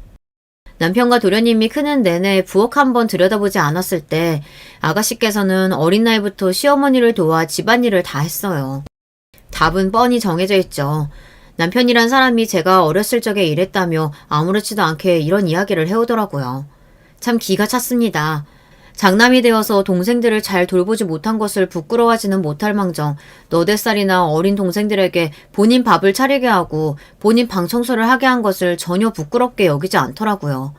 Speaker 1: 남편과 도련님이 크는 내내 부엌 한번 들여다보지 않았을 때 아가씨께서는 어린 나이부터 시어머니를 도와 집안일을 다 했어요. 답은 뻔히 정해져 있죠. 남편이란 사람이 제가 어렸을 적에 이랬다며 아무렇지도 않게 이런 이야기를 해오더라고요. 참 기가 찼습니다. 장남이 되어서 동생들을 잘 돌보지 못한 것을 부끄러워하지는 못할 망정 4살이나 어린 동생들에게 본인 밥을 차리게 하고 본인 방 청소를 하게 한 것을 전혀 부끄럽게 여기지 않더라고요.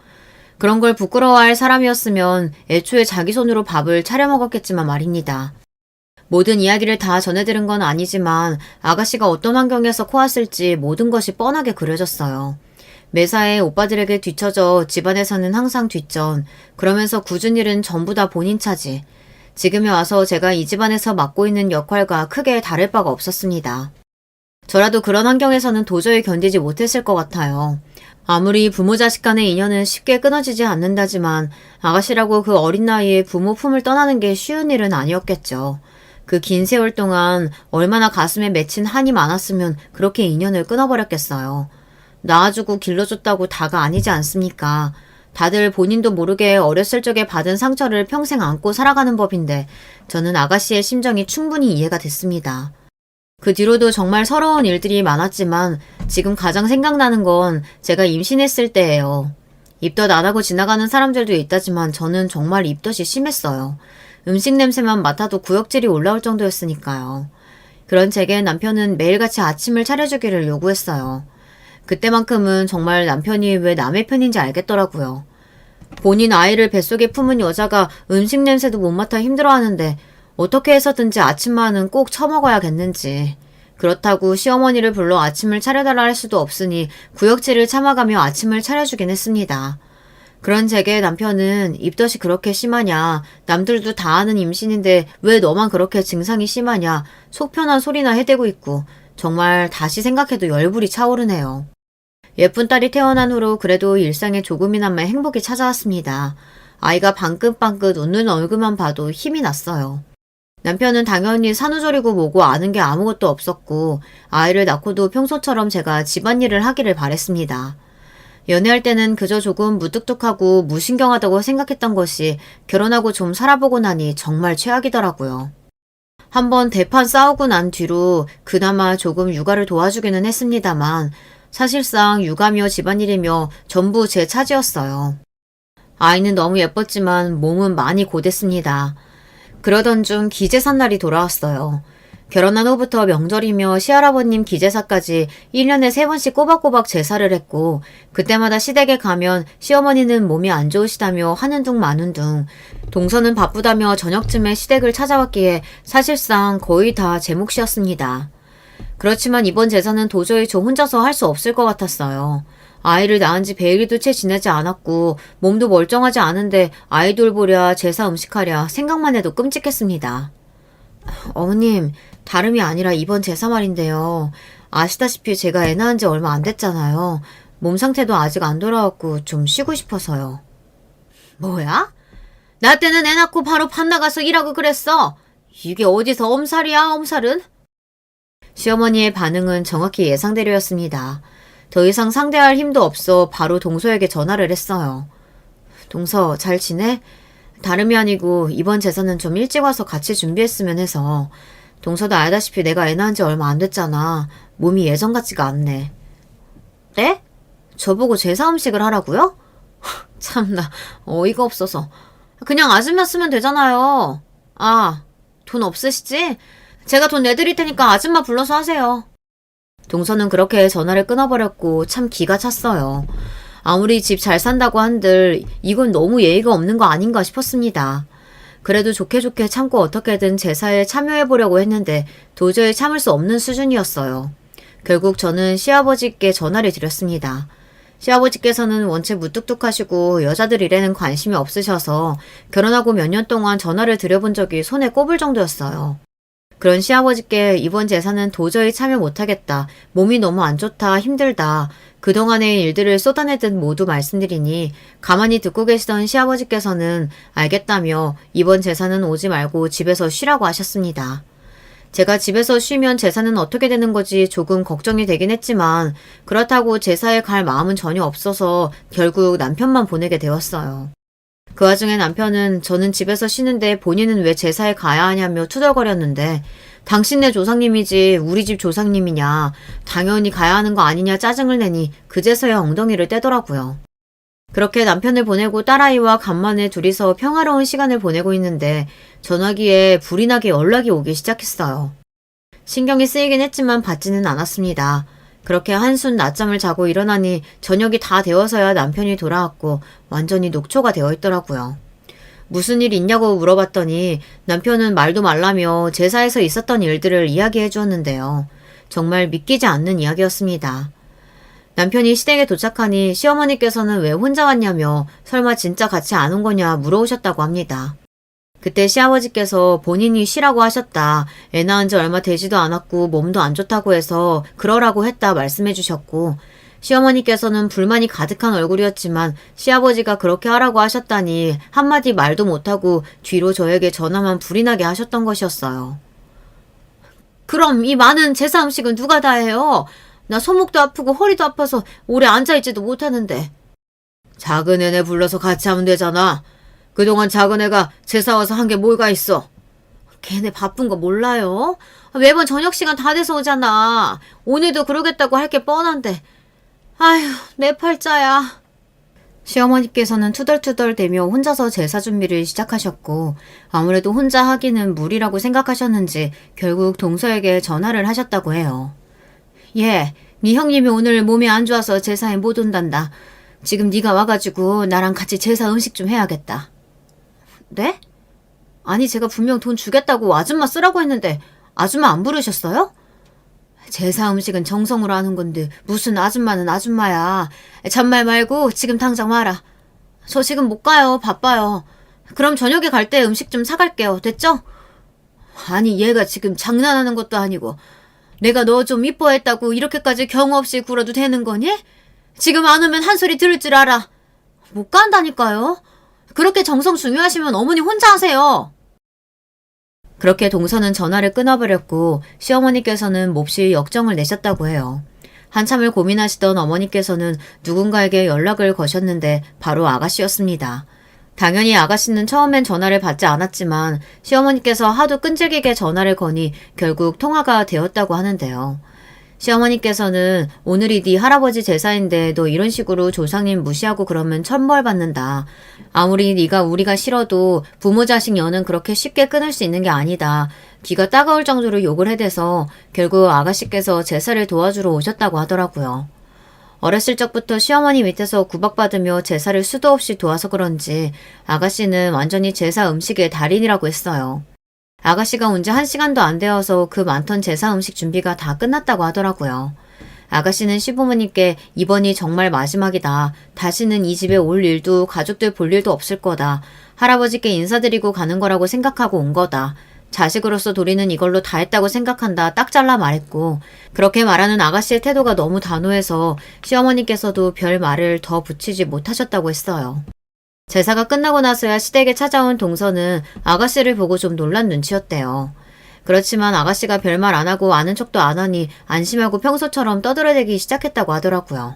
Speaker 1: 그런 걸 부끄러워할 사람이었으면 애초에 자기 손으로 밥을 차려 먹었겠지만 말입니다. 모든 이야기를 다 전해들은 건 아니지만 아가씨가 어떤 환경에서 코았을지 모든 것이 뻔하게 그려졌어요. 매사에 오빠들에게 뒤처져 집안에서는 항상 뒷전, 그러면서 굳은 일은 전부 다 본인 차지. 지금에 와서 제가 이 집안에서 맡고 있는 역할과 크게 다를 바가 없었습니다. 저라도 그런 환경에서는 도저히 견디지 못했을 것 같아요. 아무리 부모 자식 간의 인연은 쉽게 끊어지지 않는다지만 아가씨라고 그 어린 나이에 부모 품을 떠나는 게 쉬운 일은 아니었겠죠. 그 긴 세월 동안 얼마나 가슴에 맺힌 한이 많았으면 그렇게 인연을 끊어버렸겠어요. 낳아주고 길러줬다고 다가 아니지 않습니까? 다들 본인도 모르게 어렸을 적에 받은 상처를 평생 안고 살아가는 법인데 저는 아가씨의 심정이 충분히 이해가 됐습니다. 그 뒤로도 정말 서러운 일들이 많았지만 지금 가장 생각나는 건 제가 임신했을 때예요. 입덧 안 하고 지나가는 사람들도 있다지만 저는 정말 입덧이 심했어요. 음식 냄새만 맡아도 구역질이 올라올 정도였으니까요. 그런 제게 남편은 매일같이 아침을 차려주기를 요구했어요. 그때만큼은 정말 남편이 왜 남의 편인지 알겠더라고요. 본인 아이를 뱃속에 품은 여자가 음식 냄새도 못 맡아 힘들어하는데 어떻게 해서든지 아침만은 꼭 처먹어야겠는지. 그렇다고 시어머니를 불러 아침을 차려달라 할 수도 없으니 구역질을 참아가며 아침을 차려주긴 했습니다. 그런 제게 남편은 입덧이 그렇게 심하냐, 남들도 다 아는 임신인데 왜 너만 그렇게 증상이 심하냐, 속 편한 소리나 해대고 있고 정말 다시 생각해도 열불이 차오르네요. 예쁜 딸이 태어난 후로 그래도 일상에 조금이나마 행복이 찾아왔습니다. 아이가 방긋방긋 웃는 얼굴만 봐도 힘이 났어요. 남편은 당연히 산후조리고 뭐고 아는 게 아무것도 없었고 아이를 낳고도 평소처럼 제가 집안일을 하기를 바랬습니다. 연애할 때는 그저 조금 무뚝뚝하고 무신경하다고 생각했던 것이 결혼하고 좀 살아보고 나니 정말 최악이더라고요. 한번 대판 싸우고 난 뒤로 그나마 조금 육아를 도와주기는 했습니다만 사실상 육아며 집안일이며 전부 제 차지였어요. 아이는 너무 예뻤지만 몸은 많이 고됐습니다. 그러던 중 기제사 날이 돌아왔어요. 결혼한 후부터 명절이며 시할아버님 기제사까지 1년에 3번씩 꼬박꼬박 제사를 했고 그때마다 시댁에 가면 시어머니는 몸이 안 좋으시다며 하는 둥 마는 둥 동서는 바쁘다며 저녁쯤에 시댁을 찾아왔기에 사실상 거의 다 제 몫이었습니다. 그렇지만 이번 제사는 도저히 저 혼자서 할 수 없을 것 같았어요. 아이를 낳은 지 100일도 채 지나지 않았고 몸도 멀쩡하지 않은데 아이 돌보랴 제사 음식하랴 생각만 해도 끔찍했습니다. 어머님, 다름이 아니라 이번 제사 말인데요. 아시다시피 제가 애 낳은 지 얼마 안 됐잖아요. 몸 상태도 아직 안 돌아왔고 좀 쉬고 싶어서요. 뭐야? 나 때는 애 낳고 바로 밭 나가서 일하고 그랬어. 이게 어디서 엄살이야, 엄살은? 시어머니의 반응은 정확히 예상대로였습니다. 더 이상 상대할 힘도 없어 바로 동서에게 전화를 했어요. 동서, 잘 지내? 다름이 아니고 이번 제사는 좀 일찍 와서 같이 준비했으면 해서. 동서도 알다시피 내가 애 낳은 지 얼마 안 됐잖아. 몸이 예전 같지가 않네. 네? 저보고 제사 음식을 하라고요? 참나 어이가 없어서. 그냥 아줌마 쓰면 되잖아요. 아, 돈 없으시지? 제가 돈 내드릴 테니까 아줌마 불러서 하세요. 동서는 그렇게 전화를 끊어버렸고 참 기가 찼어요. 아무리 집 잘 산다고 한들 이건 너무 예의가 없는 거 아닌가 싶었습니다. 그래도 좋게 좋게 참고 어떻게든 제사에 참여해보려고 했는데 도저히 참을 수 없는 수준이었어요. 결국 저는 시아버지께 전화를 드렸습니다. 시아버지께서는 원체 무뚝뚝하시고 여자들 일에는 관심이 없으셔서 결혼하고 몇 년 동안 전화를 드려본 적이 손에 꼽을 정도였어요. 그런 시아버지께 이번 제사는 도저히 참여 못하겠다. 몸이 너무 안 좋다. 힘들다. 그동안의 일들을 쏟아내듯 모두 말씀드리니 가만히 듣고 계시던 시아버지께서는 알겠다며 이번 제사는 오지 말고 집에서 쉬라고 하셨습니다. 제가 집에서 쉬면 제사는 어떻게 되는 거지 조금 걱정이 되긴 했지만 그렇다고 제사에 갈 마음은 전혀 없어서 결국 남편만 보내게 되었어요. 그 와중에 남편은 저는 집에서 쉬는데 본인은 왜 제사에 가야 하냐며 투덜거렸는데 당신네 조상님이지 우리 집 조상님이냐 당연히 가야 하는 거 아니냐 짜증을 내니 그제서야 엉덩이를 떼더라고요. 그렇게 남편을 보내고 딸아이와 간만에 둘이서 평화로운 시간을 보내고 있는데 전화기에 불이 나게 연락이 오기 시작했어요. 신경이 쓰이긴 했지만 받지는 않았습니다. 그렇게 한숨 낮잠을 자고 일어나니 저녁이 다 되어서야 남편이 돌아왔고 완전히 녹초가 되어 있더라고요. 무슨 일 있냐고 물어봤더니 남편은 말도 말라며 제사에서 있었던 일들을 이야기해 주었는데요. 정말 믿기지 않는 이야기였습니다. 남편이 시댁에 도착하니 시어머니께서는 왜 혼자 왔냐며 설마 진짜 같이 안 온 거냐 물어오셨다고 합니다. 그때 시아버지께서 본인이 쉬라고 하셨다. 애 낳은 지 얼마 되지도 않았고 몸도 안 좋다고 해서 그러라고 했다 말씀해 주셨고 시어머니께서는 불만이 가득한 얼굴이었지만 시아버지가 그렇게 하라고 하셨다니 한마디 말도 못하고 뒤로 저에게 전화만 불이 나게 하셨던 것이었어요. 그럼 이 많은 제사 음식은 누가 다 해요? 나 손목도 아프고 허리도 아파서 오래 앉아있지도 못하는데. 작은 애네 불러서 같이 하면 되잖아. 그동안 작은 애가 제사 와서 한 게 뭐가 있어? 걔네 바쁜 거 몰라요? 매번 저녁 시간 다 돼서 오잖아. 오늘도 그러겠다고 할 게 뻔한데. 아휴, 내 팔자야. 시어머니께서는 투덜투덜대며 혼자서 제사 준비를 시작하셨고 아무래도 혼자 하기는 무리라고 생각하셨는지 결국 동서에게 전화를 하셨다고 해요. 예, 네 형님이 오늘 몸이 안 좋아서 제사에 못 온단다. 지금 네가 와가지고 나랑 같이 제사 음식 좀 해야겠다. 네? 아니 제가 분명 돈 주겠다고 아줌마 쓰라고 했는데 아줌마 안 부르셨어요? 제사 음식은 정성으로 하는 건데 무슨 아줌마는 아줌마야. 잔말 말고 지금 당장 와라. 저 지금 못 가요. 바빠요. 그럼 저녁에 갈 때 음식 좀 사갈게요. 됐죠? 아니, 얘가 지금 장난하는 것도 아니고 내가 너 좀 이뻐했다고 이렇게까지 경우 없이 굴어도 되는 거니? 지금 안 오면 한 소리 들을 줄 알아. 못 간다니까요. 그렇게 정성 중요하시면 어머니 혼자 하세요. 그렇게 동서는 전화를 끊어버렸고 시어머니께서는 몹시 역정을 내셨다고 해요. 한참을 고민하시던 어머니께서는 누군가에게 연락을 거셨는데 바로 아가씨였습니다. 당연히 아가씨는 처음엔 전화를 받지 않았지만 시어머니께서 하도 끈질기게 전화를 거니 결국 통화가 되었다고 하는데요. 시어머니께서는 오늘이 네 할아버지 제사인데 너 이런 식으로 조상님 무시하고 그러면 천벌 받는다. 아무리 네가 우리가 싫어도 부모 자식 연은 그렇게 쉽게 끊을 수 있는 게 아니다. 귀가 따가울 정도로 욕을 해대서 결국 아가씨께서 제사를 도와주러 오셨다고 하더라고요. 어렸을 적부터 시어머니 밑에서 구박받으며 제사를 수도 없이 도와서 그런지 아가씨는 완전히 제사 음식의 달인이라고 했어요. 아가씨가 온 지 1시간도 안 되어서 그 많던 제사 음식 준비가 다 끝났다고 하더라고요. 아가씨는 시부모님께 이번이 정말 마지막이다. 다시는 이 집에 올 일도 가족들 볼 일도 없을 거다. 할아버지께 인사드리고 가는 거라고 생각하고 온 거다. 자식으로서 도리는 이걸로 다 했다고 생각한다. 딱 잘라 말했고 그렇게 말하는 아가씨의 태도가 너무 단호해서 시어머니께서도 별 말을 더 붙이지 못하셨다고 했어요. 제사가 끝나고 나서야 시댁에 찾아온 동서는 아가씨를 보고 좀 놀란 눈치였대요. 그렇지만 아가씨가 별말 안 하고 아는 척도 안 하니 안심하고 평소처럼 떠들어대기 시작했다고 하더라고요.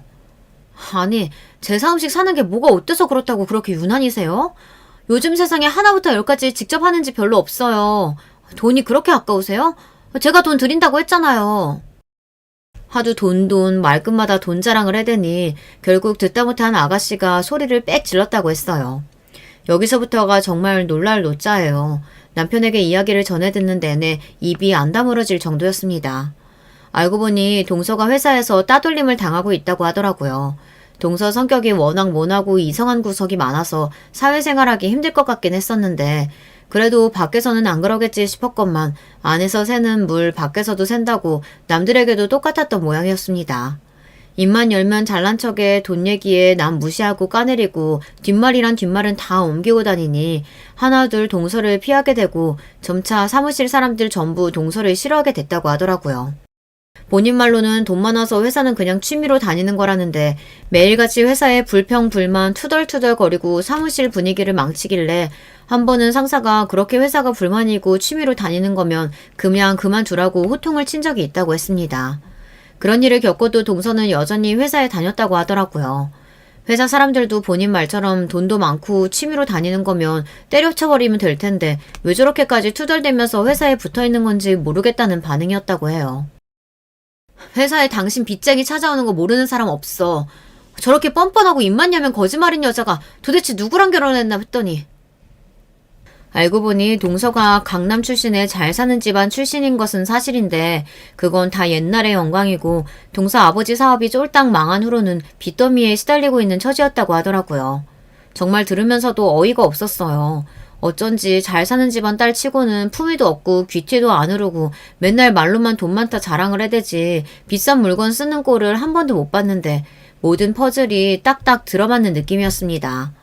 Speaker 1: 아니, 제사 음식 사는 게 뭐가 어때서 그렇다고 그렇게 유난이세요? 요즘 세상에 하나부터 열까지 직접 하는지 별로 없어요. 돈이 그렇게 아까우세요? 제가 돈 드린다고 했잖아요. 하도 돈 말끝마다 돈 자랑을 해대니 결국 듣다 못한 아가씨가 소리를 빽 질렀다고 했어요. 여기서부터가 정말 놀랄 노자예요. 남편에게 이야기를 전해 듣는 내내 입이 안 다물어질 정도였습니다. 알고 보니 동서가 회사에서 따돌림을 당하고 있다고 하더라고요. 동서 성격이 워낙 모나고 이성한 구석이 많아서 사회생활하기 힘들 것 같긴 했었는데 그래도 밖에서는 안 그러겠지 싶었건만 안에서 새는 물 밖에서도 샌다고 남들에게도 똑같았던 모양이었습니다. 입만 열면 잘난 척에 돈 얘기에 남 무시하고 까내리고 뒷말이란 뒷말은 다 옮기고 다니니 하나둘 동서를 피하게 되고 점차 사무실 사람들 전부 동서를 싫어하게 됐다고 하더라고요. 본인 말로는 돈 많아서 회사는 그냥 취미로 다니는 거라는데 매일같이 회사에 불평불만 투덜투덜거리고 사무실 분위기를 망치길래 한 번은 상사가 그렇게 회사가 불만이고 취미로 다니는 거면 그냥 그만두라고 호통을 친 적이 있다고 했습니다. 그런 일을 겪어도 동서는 여전히 회사에 다녔다고 하더라고요. 회사 사람들도 본인 말처럼 돈도 많고 취미로 다니는 거면 때려쳐버리면 될 텐데 왜 저렇게까지 투덜대면서 회사에 붙어있는 건지 모르겠다는 반응이었다고 해요. 회사에 당신 빚쟁이 찾아오는 거 모르는 사람 없어. 저렇게 뻔뻔하고 입만 열면 거짓말인 여자가 도대체 누구랑 결혼했나 했더니 알고 보니 동서가 강남 출신의 잘 사는 집안 출신인 것은 사실인데 그건 다 옛날의 영광이고 동서 아버지 사업이 쫄딱 망한 후로는 빚더미에 시달리고 있는 처지였다고 하더라고요. 정말 들으면서도 어이가 없었어요. 어쩐지 잘 사는 집안 딸 치고는 품위도 없고 귀티도 안 흐르고 맨날 말로만 돈 많다 자랑을 해대지 비싼 물건 쓰는 꼴을 한 번도 못 봤는데 모든 퍼즐이 딱딱 들어맞는 느낌이었습니다.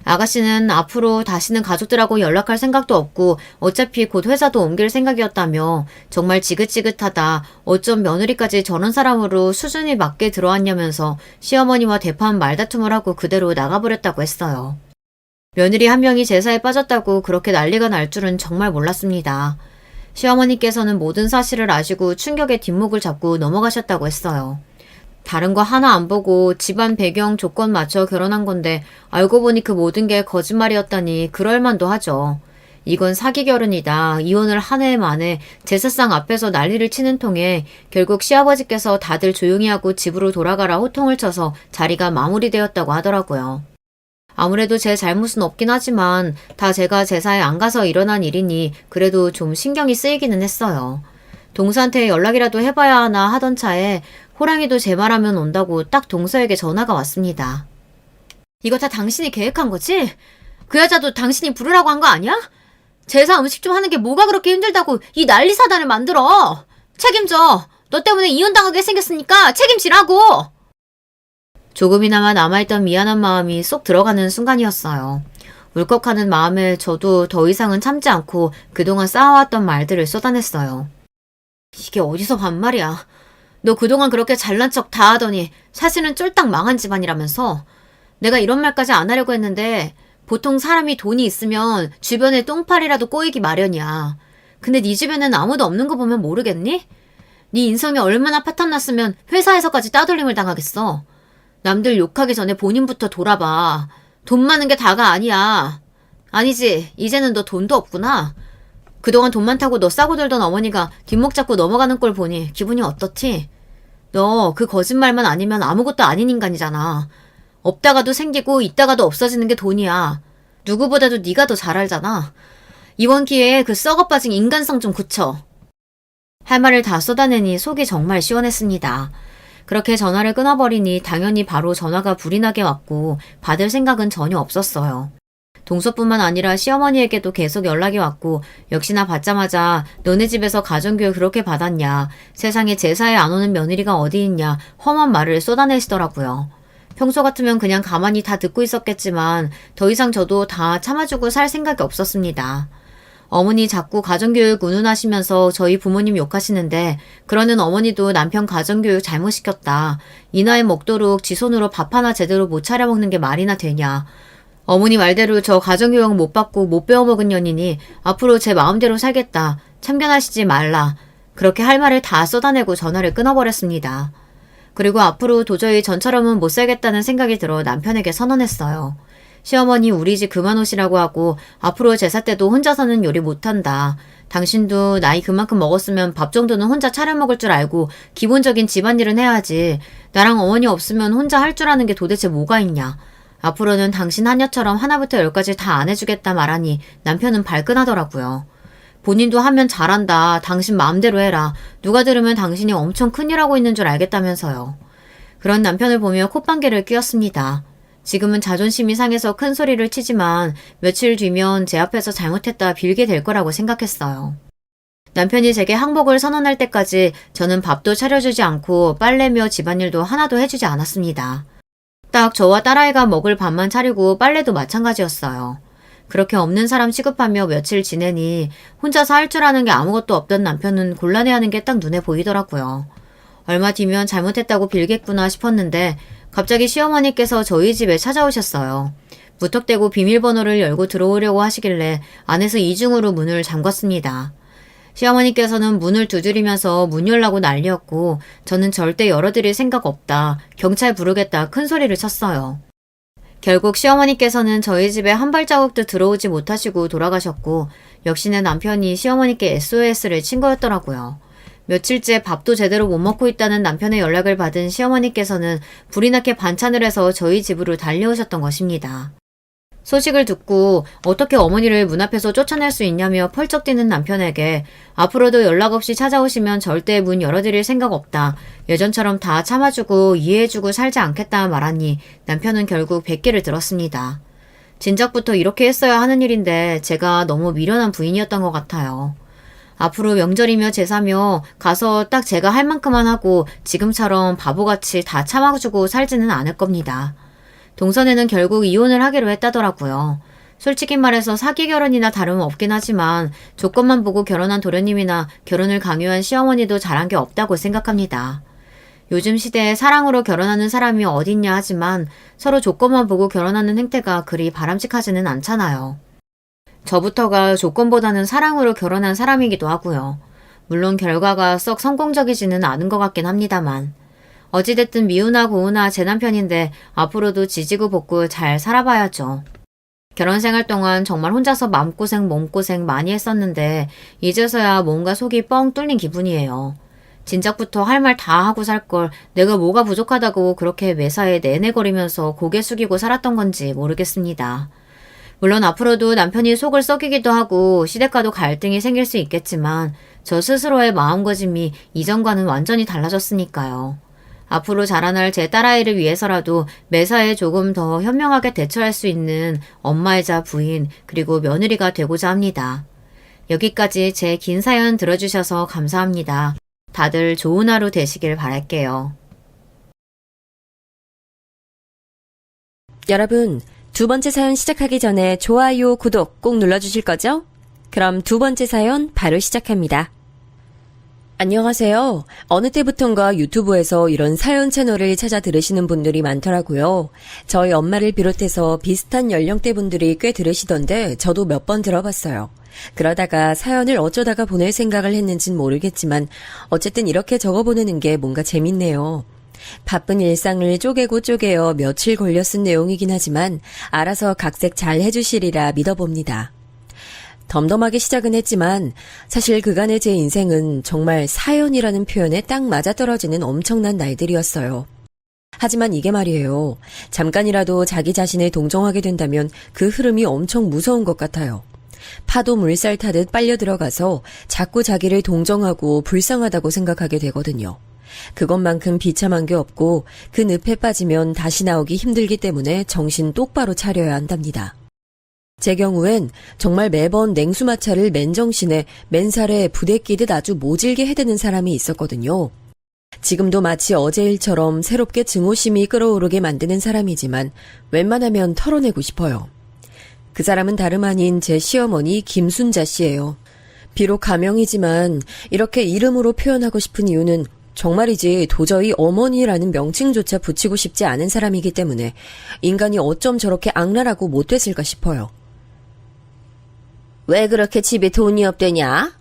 Speaker 1: 아가씨는 앞으로 다시는 가족들하고 연락할 생각도 없고 어차피 곧 회사도 옮길 생각이었다며 정말 지긋지긋하다. 어쩜 며느리까지 저런 사람으로 수준이 맞게 들어왔냐면서 시어머니와 대판 말다툼을 하고 그대로 나가버렸다고 했어요. 며느리 한 명이 제사에 빠졌다고 그렇게 난리가 날 줄은 정말 몰랐습니다. 시어머니께서는 모든 사실을 아시고 충격에 뒷목을 잡고 넘어가셨다고 했어요. 다른 거 하나 안 보고 집안 배경 조건 맞춰 결혼한 건데 알고 보니 그 모든 게 거짓말이었다니 그럴만도 하죠. 이건 사기 결혼이다. 이혼을 한 해 만에 제사상 앞에서 난리를 치는 통에 결국 시아버지께서 다들 조용히 하고 집으로 돌아가라 호통을 쳐서 자리가 마무리되었다고 하더라고요. 아무래도 제 잘못은 없긴 하지만 다 제가 제사에 안 가서 일어난 일이니 그래도 좀 신경이 쓰이기는 했어요. 동서한테 연락이라도 해봐야 하나 하던 차에 호랑이도 제 말하면 온다고 딱 동서에게 전화가 왔습니다. 이거 다 당신이 계획한 거지? 그 여자도 당신이 부르라고 한 거 아니야? 제사 음식 좀 하는 게 뭐가 그렇게 힘들다고 이 난리사단을 만들어. 책임져. 너 때문에 이혼당하게 생겼으니까 책임지라고. 조금이나마 남아있던 미안한 마음이 쏙 들어가는 순간이었어요. 울컥하는 마음에 저도 더 이상은 참지 않고 그동안 쌓아왔던 말들을 쏟아냈어요. 이게 어디서 반말이야. 너 그동안 그렇게 잘난 척 다 하더니 사실은 쫄딱 망한 집안이라면서. 내가 이런 말까지 안 하려고 했는데 보통 사람이 돈이 있으면 주변에 똥파리라도 꼬이기 마련이야. 근데 네 주변에는 아무도 없는 거 보면 모르겠니? 네 인성이 얼마나 파탄났으면 회사에서까지 따돌림을 당하겠어. 남들 욕하기 전에 본인부터 돌아봐. 돈 많은 게 다가 아니야. 아니지, 이제는 너 돈도 없구나. 그동안 돈 많다고 너 싸고 들던 어머니가 뒷목 잡고 넘어가는 꼴 보니 기분이 어떻지? 너 그 거짓말만 아니면 아무것도 아닌 인간이잖아. 없다가도 생기고 있다가도 없어지는 게 돈이야. 누구보다도 네가 더 잘 알잖아. 이번 기회에 그 썩어빠진 인간성 좀 고쳐. 할 말을 다 쏟아내니 속이 정말 시원했습니다. 그렇게 전화를 끊어버리니 당연히 바로 전화가 불이 나게 왔고 받을 생각은 전혀 없었어요. 동서뿐만 아니라 시어머니에게도 계속 연락이 왔고 역시나 받자마자 너네 집에서 가정교육 그렇게 받았냐. 세상에 제사에 안 오는 며느리가 어디 있냐. 험한 말을 쏟아내시더라고요. 평소 같으면 그냥 가만히 다 듣고 있었겠지만 더 이상 저도 다 참아주고 살 생각이 없었습니다. 어머니 자꾸 가정교육 운운하시면서 저희 부모님 욕하시는데 그러는 어머니도 남편 가정교육 잘못 시켰다. 이 나이 먹도록 지 손으로 밥 하나 제대로 못 차려 먹는 게 말이나 되냐. 어머니 말대로 저 가정교육 못 받고 못 배워먹은 년이니 앞으로 제 마음대로 살겠다. 참견하시지 말라. 그렇게 할 말을 다 쏟아내고 전화를 끊어버렸습니다. 그리고 앞으로 도저히 전처럼은 못 살겠다는 생각이 들어 남편에게 선언했어요. 시어머니 우리 집 그만 오시라고 하고 앞으로 제사 때도 혼자서는 요리 못한다. 당신도 나이 그만큼 먹었으면 밥 정도는 혼자 차려 먹을 줄 알고 기본적인 집안일은 해야지. 나랑 어머니 없으면 혼자 할 줄 아는 게 도대체 뭐가 있냐. 앞으로는 당신 하녀처럼 하나부터 열까지 다 안 해주겠다 말하니 남편은 발끈하더라고요. 본인도 하면 잘한다. 당신 마음대로 해라. 누가 들으면 당신이 엄청 큰일 하고 있는 줄 알겠다면서요. 그런 남편을 보며 콧방귀를 뀌었습니다. 지금은 자존심이 상해서 큰 소리를 치지만 며칠 뒤면 제 앞에서 잘못했다 빌게 될 거라고 생각했어요. 남편이 제게 항복을 선언할 때까지 저는 밥도 차려주지 않고 빨래며 집안일도 하나도 해주지 않았습니다. 딱 저와 딸아이가 먹을 밥만 차리고 빨래도 마찬가지였어요. 그렇게 없는 사람 취급하며 며칠 지내니 혼자서 할 줄 아는 게 아무것도 없던 남편은 곤란해하는 게 딱 눈에 보이더라고요. 얼마 뒤면 잘못했다고 빌겠구나 싶었는데 갑자기 시어머니께서 저희 집에 찾아오셨어요. 무턱대고 비밀번호를 열고 들어오려고 하시길래 안에서 이중으로 문을 잠갔습니다. 시어머니께서는 문을 두드리면서 문 열라고 난리였고 저는 절대 열어드릴 생각 없다. 경찰 부르겠다 큰 소리를 쳤어요. 결국 시어머니께서는 저희 집에 한 발자국도 들어오지 못하시고 돌아가셨고 역시나 남편이 시어머니께 SOS를 친 거였더라고요. 며칠째 밥도 제대로 못 먹고 있다는 남편의 연락을 받은 시어머니께서는 불이 나게 반찬을 해서 저희 집으로 달려오셨던 것입니다. 소식을 듣고 어떻게 어머니를 문 앞에서 쫓아낼 수 있냐며 펄쩍 뛰는 남편에게 앞으로도 연락 없이 찾아오시면 절대 문 열어드릴 생각 없다. 예전처럼 다 참아주고 이해해주고 살지 않겠다 말하니 남편은 결국 뱃기를 들었습니다. 진작부터 이렇게 했어야 하는 일인데 제가 너무 미련한 부인이었던 것 같아요. 앞으로 명절이며 제사며 가서 딱 제가 할 만큼만 하고 지금처럼 바보같이 다 참아주고 살지는 않을 겁니다. 동선에는 결국 이혼을 하기로 했다더라고요. 솔직히 말해서 사기 결혼이나 다름없긴 하지만 조건만 보고 결혼한 도련님이나 결혼을 강요한 시어머니도 잘한 게 없다고 생각합니다. 요즘 시대에 사랑으로 결혼하는 사람이 어딨냐 하지만 서로 조건만 보고 결혼하는 행태가 그리 바람직하지는 않잖아요. 저부터가 조건보다는 사랑으로 결혼한 사람이기도 하고요. 물론 결과가 썩 성공적이지는 않은 것 같긴 합니다만. 어찌됐든 미우나 고우나 제 남편인데 앞으로도 지지고 볶고 잘 살아봐야죠. 결혼 생활 동안 정말 혼자서 마음고생 몸고생 많이 했었는데 이제서야 뭔가 속이 뻥 뚫린 기분이에요. 진작부터 할 말 다 하고 살 걸 내가 뭐가 부족하다고 그렇게 매사에 내내거리면서 고개 숙이고 살았던 건지 모르겠습니다. 물론 앞으로도 남편이 속을 썩이기도 하고 시댁과도 갈등이 생길 수 있겠지만 저 스스로의 마음가짐이 이전과는 완전히 달라졌으니까요. 앞으로 자라날 제 딸아이를 위해서라도 매사에 조금 더 현명하게 대처할 수 있는 엄마이자 부인 그리고 며느리가 되고자 합니다. 여기까지 제 긴 사연 들어주셔서 감사합니다. 다들 좋은 하루 되시길 바랄게요.
Speaker 2: 여러분, 두 번째 사연 시작하기 전에 좋아요, 구독 꼭 눌러주실 거죠? 그럼 두 번째 사연 바로 시작합니다. 안녕하세요. 어느 때부턴가 유튜브에서 이런 사연 채널을 찾아 들으시는 분들이 많더라고요. 저희 엄마를 비롯해서 비슷한 연령대 분들이 꽤 들으시던데 저도 몇 번 들어봤어요. 그러다가 사연을 어쩌다가 보낼 생각을 했는진 모르겠지만 어쨌든 이렇게 적어보내는 게 뭔가 재밌네요. 바쁜 일상을 쪼개고 쪼개어 며칠 걸려 쓴 내용이긴 하지만 알아서 각색 잘 해주시리라 믿어봅니다. 덤덤하게 시작은 했지만 사실 그간의 제 인생은 정말 사연이라는 표현에 딱 맞아떨어지는 엄청난 날들이었어요. 하지만 이게 말이에요. 잠깐이라도 자기 자신을 동정하게 된다면 그 흐름이 엄청 무서운 것 같아요. 파도 물살 타듯 빨려 들어가서 자꾸 자기를 동정하고 불쌍하다고 생각하게 되거든요. 그것만큼 비참한 게 없고 그 늪에 빠지면 다시 나오기 힘들기 때문에 정신 똑바로 차려야 한답니다. 제 경우엔 정말 매번 냉수마차를 맨정신에 맨살에 부대 끼듯 아주 모질게 해대는 사람이 있었거든요. 지금도 마치 어제 일처럼 새롭게 증오심이 끓어오르게 만드는 사람이지만 웬만하면 털어내고 싶어요. 그 사람은 다름 아닌 제 시어머니 김순자 씨예요. 비록 가명이지만 이렇게 이름으로 표현하고 싶은 이유는 정말이지 도저히 어머니라는 명칭조차 붙이고 싶지 않은 사람이기 때문에 인간이 어쩜 저렇게 악랄하고 못됐을까 싶어요. 왜 그렇게 집에 돈이 없대냐?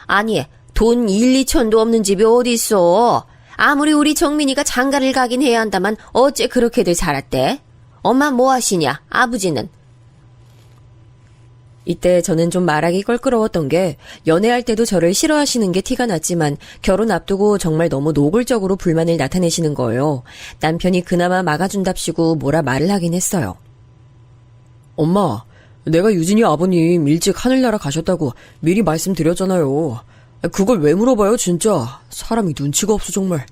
Speaker 2: 아니, 돈 1, 2천도 없는 집이 어디 있어? 아무리 우리 정민이가 장가를 가긴 해야 한다만 어째 그렇게들 살았대? 엄마 뭐 하시냐? 아버지는? 이때 저는 좀 말하기 껄끄러웠던 게 연애할 때도 저를 싫어하시는 게 티가 났지만 결혼 앞두고 정말 너무 노골적으로 불만을 나타내시는 거예요. 남편이 그나마 막아준답시고 뭐라 말을 하긴 했어요. 엄마, 내가 유진이 아버님 일찍 하늘나라 가셨다고 미리 말씀드렸잖아요. 그걸 왜 물어봐요 진짜. 사람이 눈치가 없어 정말.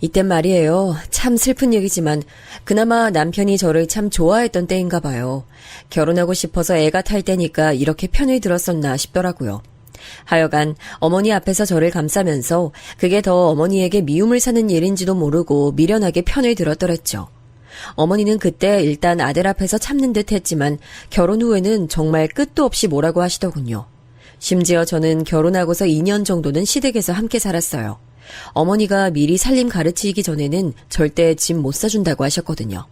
Speaker 2: 이땐 말이에요. 참 슬픈 얘기지만 그나마 남편이 저를 참 좋아했던 때인가 봐요. 결혼하고 싶어서 애가 탈 때니까 이렇게 편을 들었었나 싶더라고요. 하여간 어머니 앞에서 저를 감싸면서 그게 더 어머니에게 미움을 사는 일인지도 모르고 미련하게 편을 들었더랬죠. 어머니는 그때 일단 아들 앞에서 참는 듯 했지만 결혼 후에는 정말 끝도 없이 뭐라고 하시더군요. 심지어 저는 결혼하고서 2년 정도는 시댁에서 함께 살았어요. 어머니가 미리 살림 가르치기 전에는 절대 집 못 사준다고 하셨거든요.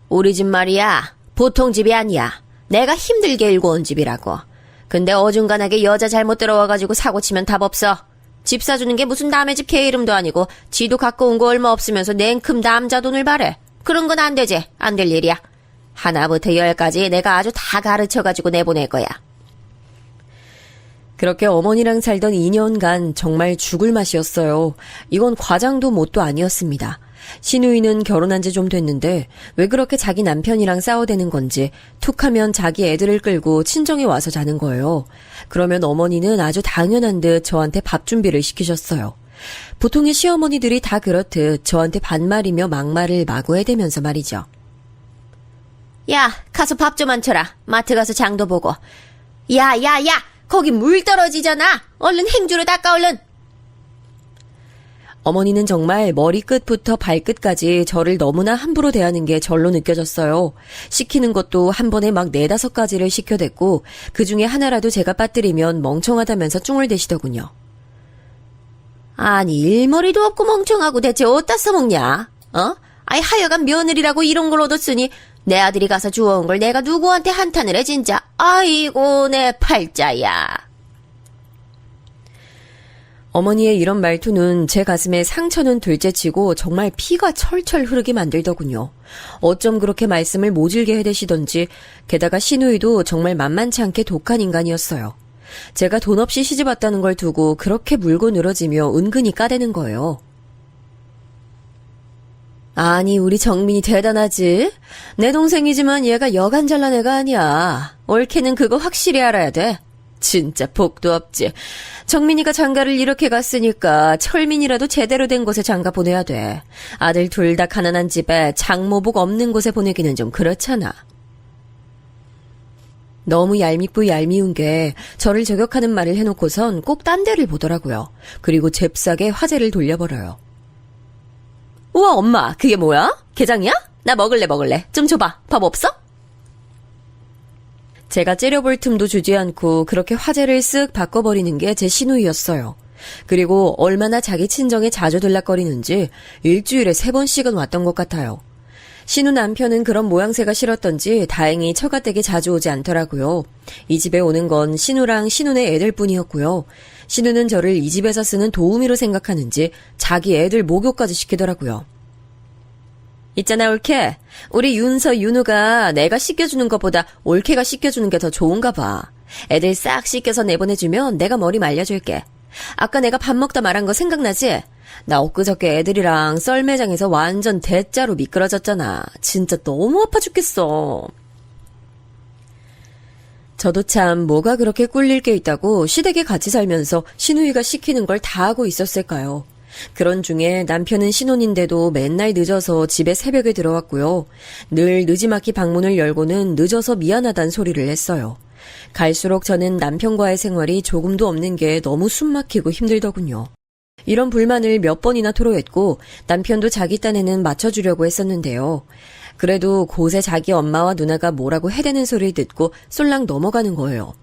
Speaker 2: 우리 집 말이야. 보통 집이 아니야. 내가 힘들게 일고 온 집이라고. 근데 어중간하게 여자 잘못 들어와가지고 사고치면 답 없어. 집 사주는 게 무슨 남의 집 개 이름도 아니고 지도 갖고 온 거 얼마 없으면서 냉큼 남자 돈을 바래. 그런 건 안 되지. 안 될 일이야. 하나부터 열까지 내가 아주 다 가르쳐가지고 내보낼 거야. 그렇게 어머니랑 살던 2년간 정말 죽을 맛이었어요. 이건 과장도 뭣도 아니었습니다. 신우이는 결혼한 지 좀 됐는데 왜 그렇게 자기 남편이랑 싸워대는 건지 툭하면 자기 애들을 끌고 친정에 와서 자는 거예요. 그러면 어머니는 아주 당연한 듯 저한테 밥 준비를 시키셨어요. 보통의 시어머니들이 다 그렇듯 저한테 반말이며 막말을 마구 해대면서 말이죠. 야, 가서 밥 좀 안 쳐라. 마트 가서 장도 보고. 야, 거기 물 떨어지잖아. 얼른 행주로 닦아 얼른. 어머니는 정말 머리끝부터 발끝까지 저를 너무나 함부로 대하는 게 절로 느껴졌어요. 시키는 것도 한 번에 막 4-5가지를 시켜댔고 그중에 하나라도 제가 빠뜨리면 멍청하다면서 쭝을 대시더군요. 아니 일머리도 없고 멍청하고 대체 어디다 써먹냐? 아이 하여간 며느리라고 이런 걸 얻었으니 내 아들이 가서 주워온 걸 내가 누구한테 한탄을 해 진짜. 아이고 내 팔자야. 어머니의 이런 말투는 제 가슴에 상처는 둘째치고 정말 피가 철철 흐르게 만들더군요. 어쩜 그렇게 말씀을 모질게 해대시던지 게다가 시누이도 정말 만만치 않게 독한 인간이었어요. 제가 돈 없이 시집왔다는 걸 두고 그렇게 물고 늘어지며 은근히 까대는 거예요. 아니 우리 정민이 대단하지? 내 동생이지만 얘가 여간 잘난 애가 아니야. 옳게는 그거 확실히 알아야 돼. 진짜 복도 없지. 정민이가 장가를 이렇게 갔으니까 철민이라도 제대로 된 곳에 장가 보내야 돼. 아들 둘 다 가난한 집에 장모복 없는 곳에 보내기는 좀 그렇잖아. 너무 얄밉고 얄미운 게 저를 저격하는 말을 해놓고선 꼭 딴 데를 보더라고요. 그리고 잽싸게 화제를 돌려버려요. 우와, 엄마, 그게 뭐야? 게장이야? 나 먹을래. 좀 줘봐. 밥 없어? 제가 째려볼 틈도 주지 않고 그렇게 화제를 쓱 바꿔버리는 게 제 시누이였어요. 그리고 얼마나 자기 친정에 자주 들락거리는지 일주일에 3번씩은 왔던 것 같아요. 신우 남편은 그런 모양새가 싫었던지 다행히 처가댁에 자주 오지 않더라고요. 이 집에 오는 건 신우랑 신우네 애들뿐이었고요. 신우는 저를 이 집에서 쓰는 도우미로 생각하는지 자기 애들 목욕까지 시키더라고요. 있잖아, 올케. 우리 윤서, 윤우가 내가 씻겨주는 것보다 올케가 씻겨주는 게 더 좋은가 봐. 애들 싹 씻겨서 내보내주면 내가 머리 말려줄게. 아까 내가 밥 먹다 말한 거 생각나지? 나 엊그저께 애들이랑 썰매장에서 완전 대짜로 미끄러졌잖아. 진짜 너무 아파 죽겠어. 저도 참 뭐가 그렇게 꿀릴 게 있다고 시댁에 같이 살면서 시누이가 시키는 걸 다 하고 있었을까요? 그런 중에 남편은 신혼인데도 맨날 늦어서 집에 새벽에 들어왔고요. 늘 느지막이 방문을 열고는 늦어서 미안하단 소리를 했어요. 갈수록 저는 남편과의 생활이 조금도 없는 게 너무 숨막히고 힘들더군요. 이런 불만을 몇 번이나 토로했고 남편도 자기 딴에는 맞춰주려고 했었는데요. 그래도 곳에 자기 엄마와 누나가 뭐라고 해대는 소리를 듣고 쏠랑 넘어가는 거예요.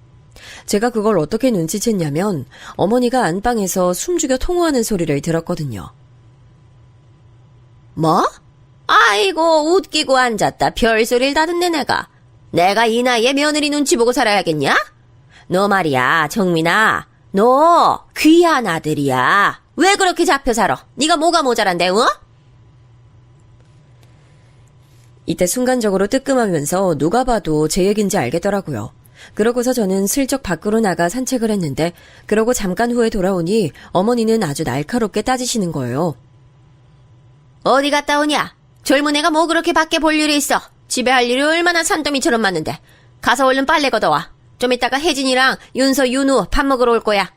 Speaker 2: 제가 그걸 어떻게 눈치챘냐면 어머니가 안방에서 숨죽여 통화하는 소리를 들었거든요. 뭐? 아이고 웃기고 앉았다 별소리를 다 듣네 내가 이 나이에 며느리 눈치 보고 살아야겠냐? 너 말이야 정민아, 너 귀한 아들이야. 왜 그렇게 잡혀 살아? 네가 뭐가 모자란데, 어? 이때 순간적으로 뜨끔하면서 누가 봐도 제 얘긴지 알겠더라고요. 그러고서 저는 슬쩍 밖으로 나가 산책을 했는데 그러고 잠깐 후에 돌아오니 어머니는 아주 날카롭게 따지시는 거예요. 어디 갔다 오냐? 젊은 애가 뭐 그렇게 밖에 볼 일이 있어? 집에 할 일이 얼마나 산더미처럼 많은데. 가서 얼른 빨래 걷어와. 좀 이따가 혜진이랑 윤서, 윤우 밥 먹으러 올 거야.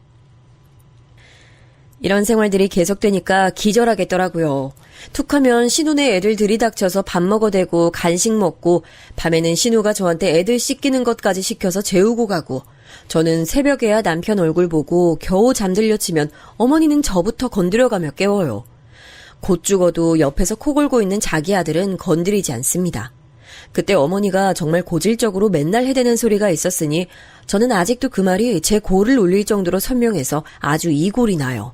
Speaker 2: 이런 생활들이 계속되니까 기절하겠더라고요. 툭하면 신우네 애들 들이닥쳐서 밥 먹어대고 간식 먹고 밤에는 신우가 저한테 애들 씻기는 것까지 시켜서 재우고 가고 저는 새벽에야 남편 얼굴 보고 겨우 잠들려 치면 어머니는 저부터 건드려가며 깨워요. 곧 죽어도 옆에서 코 골고 있는 자기 아들은 건드리지 않습니다. 그때 어머니가 정말 고질적으로 맨날 해대는 소리가 있었으니 저는 아직도 그 말이 제 골을 울릴 정도로 선명해서 아주 이골이 나요.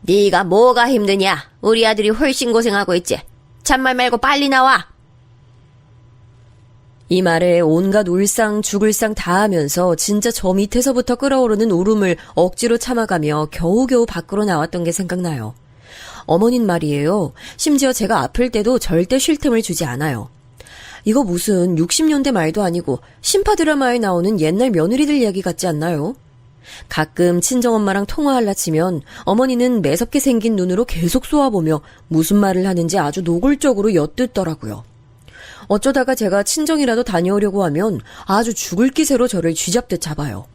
Speaker 2: 네가 뭐가 힘드냐? 우리 아들이 훨씬 고생하고 있지. 잔말 말고 빨리 나와. 이 말에 온갖 울상 죽을상 다 하면서 진짜 저 밑에서부터 끓어오르는 울음을 억지로 참아가며 겨우겨우 밖으로 나왔던 게 생각나요. 어머닌 말이에요. 심지어 제가 아플 때도 절대 쉴 틈을 주지 않아요. 이거 무슨 60년대 말도 아니고 신파 드라마에 나오는 옛날 며느리들 이야기 같지 않나요? 가끔 친정엄마랑 통화할라 치면 어머니는 매섭게 생긴 눈으로 계속 쏘아보며 무슨 말을 하는지 아주 노골적으로 엿듣더라고요. 어쩌다가 제가 친정이라도 다녀오려고 하면 아주 죽을 기세로 저를 쥐잡듯 잡아요.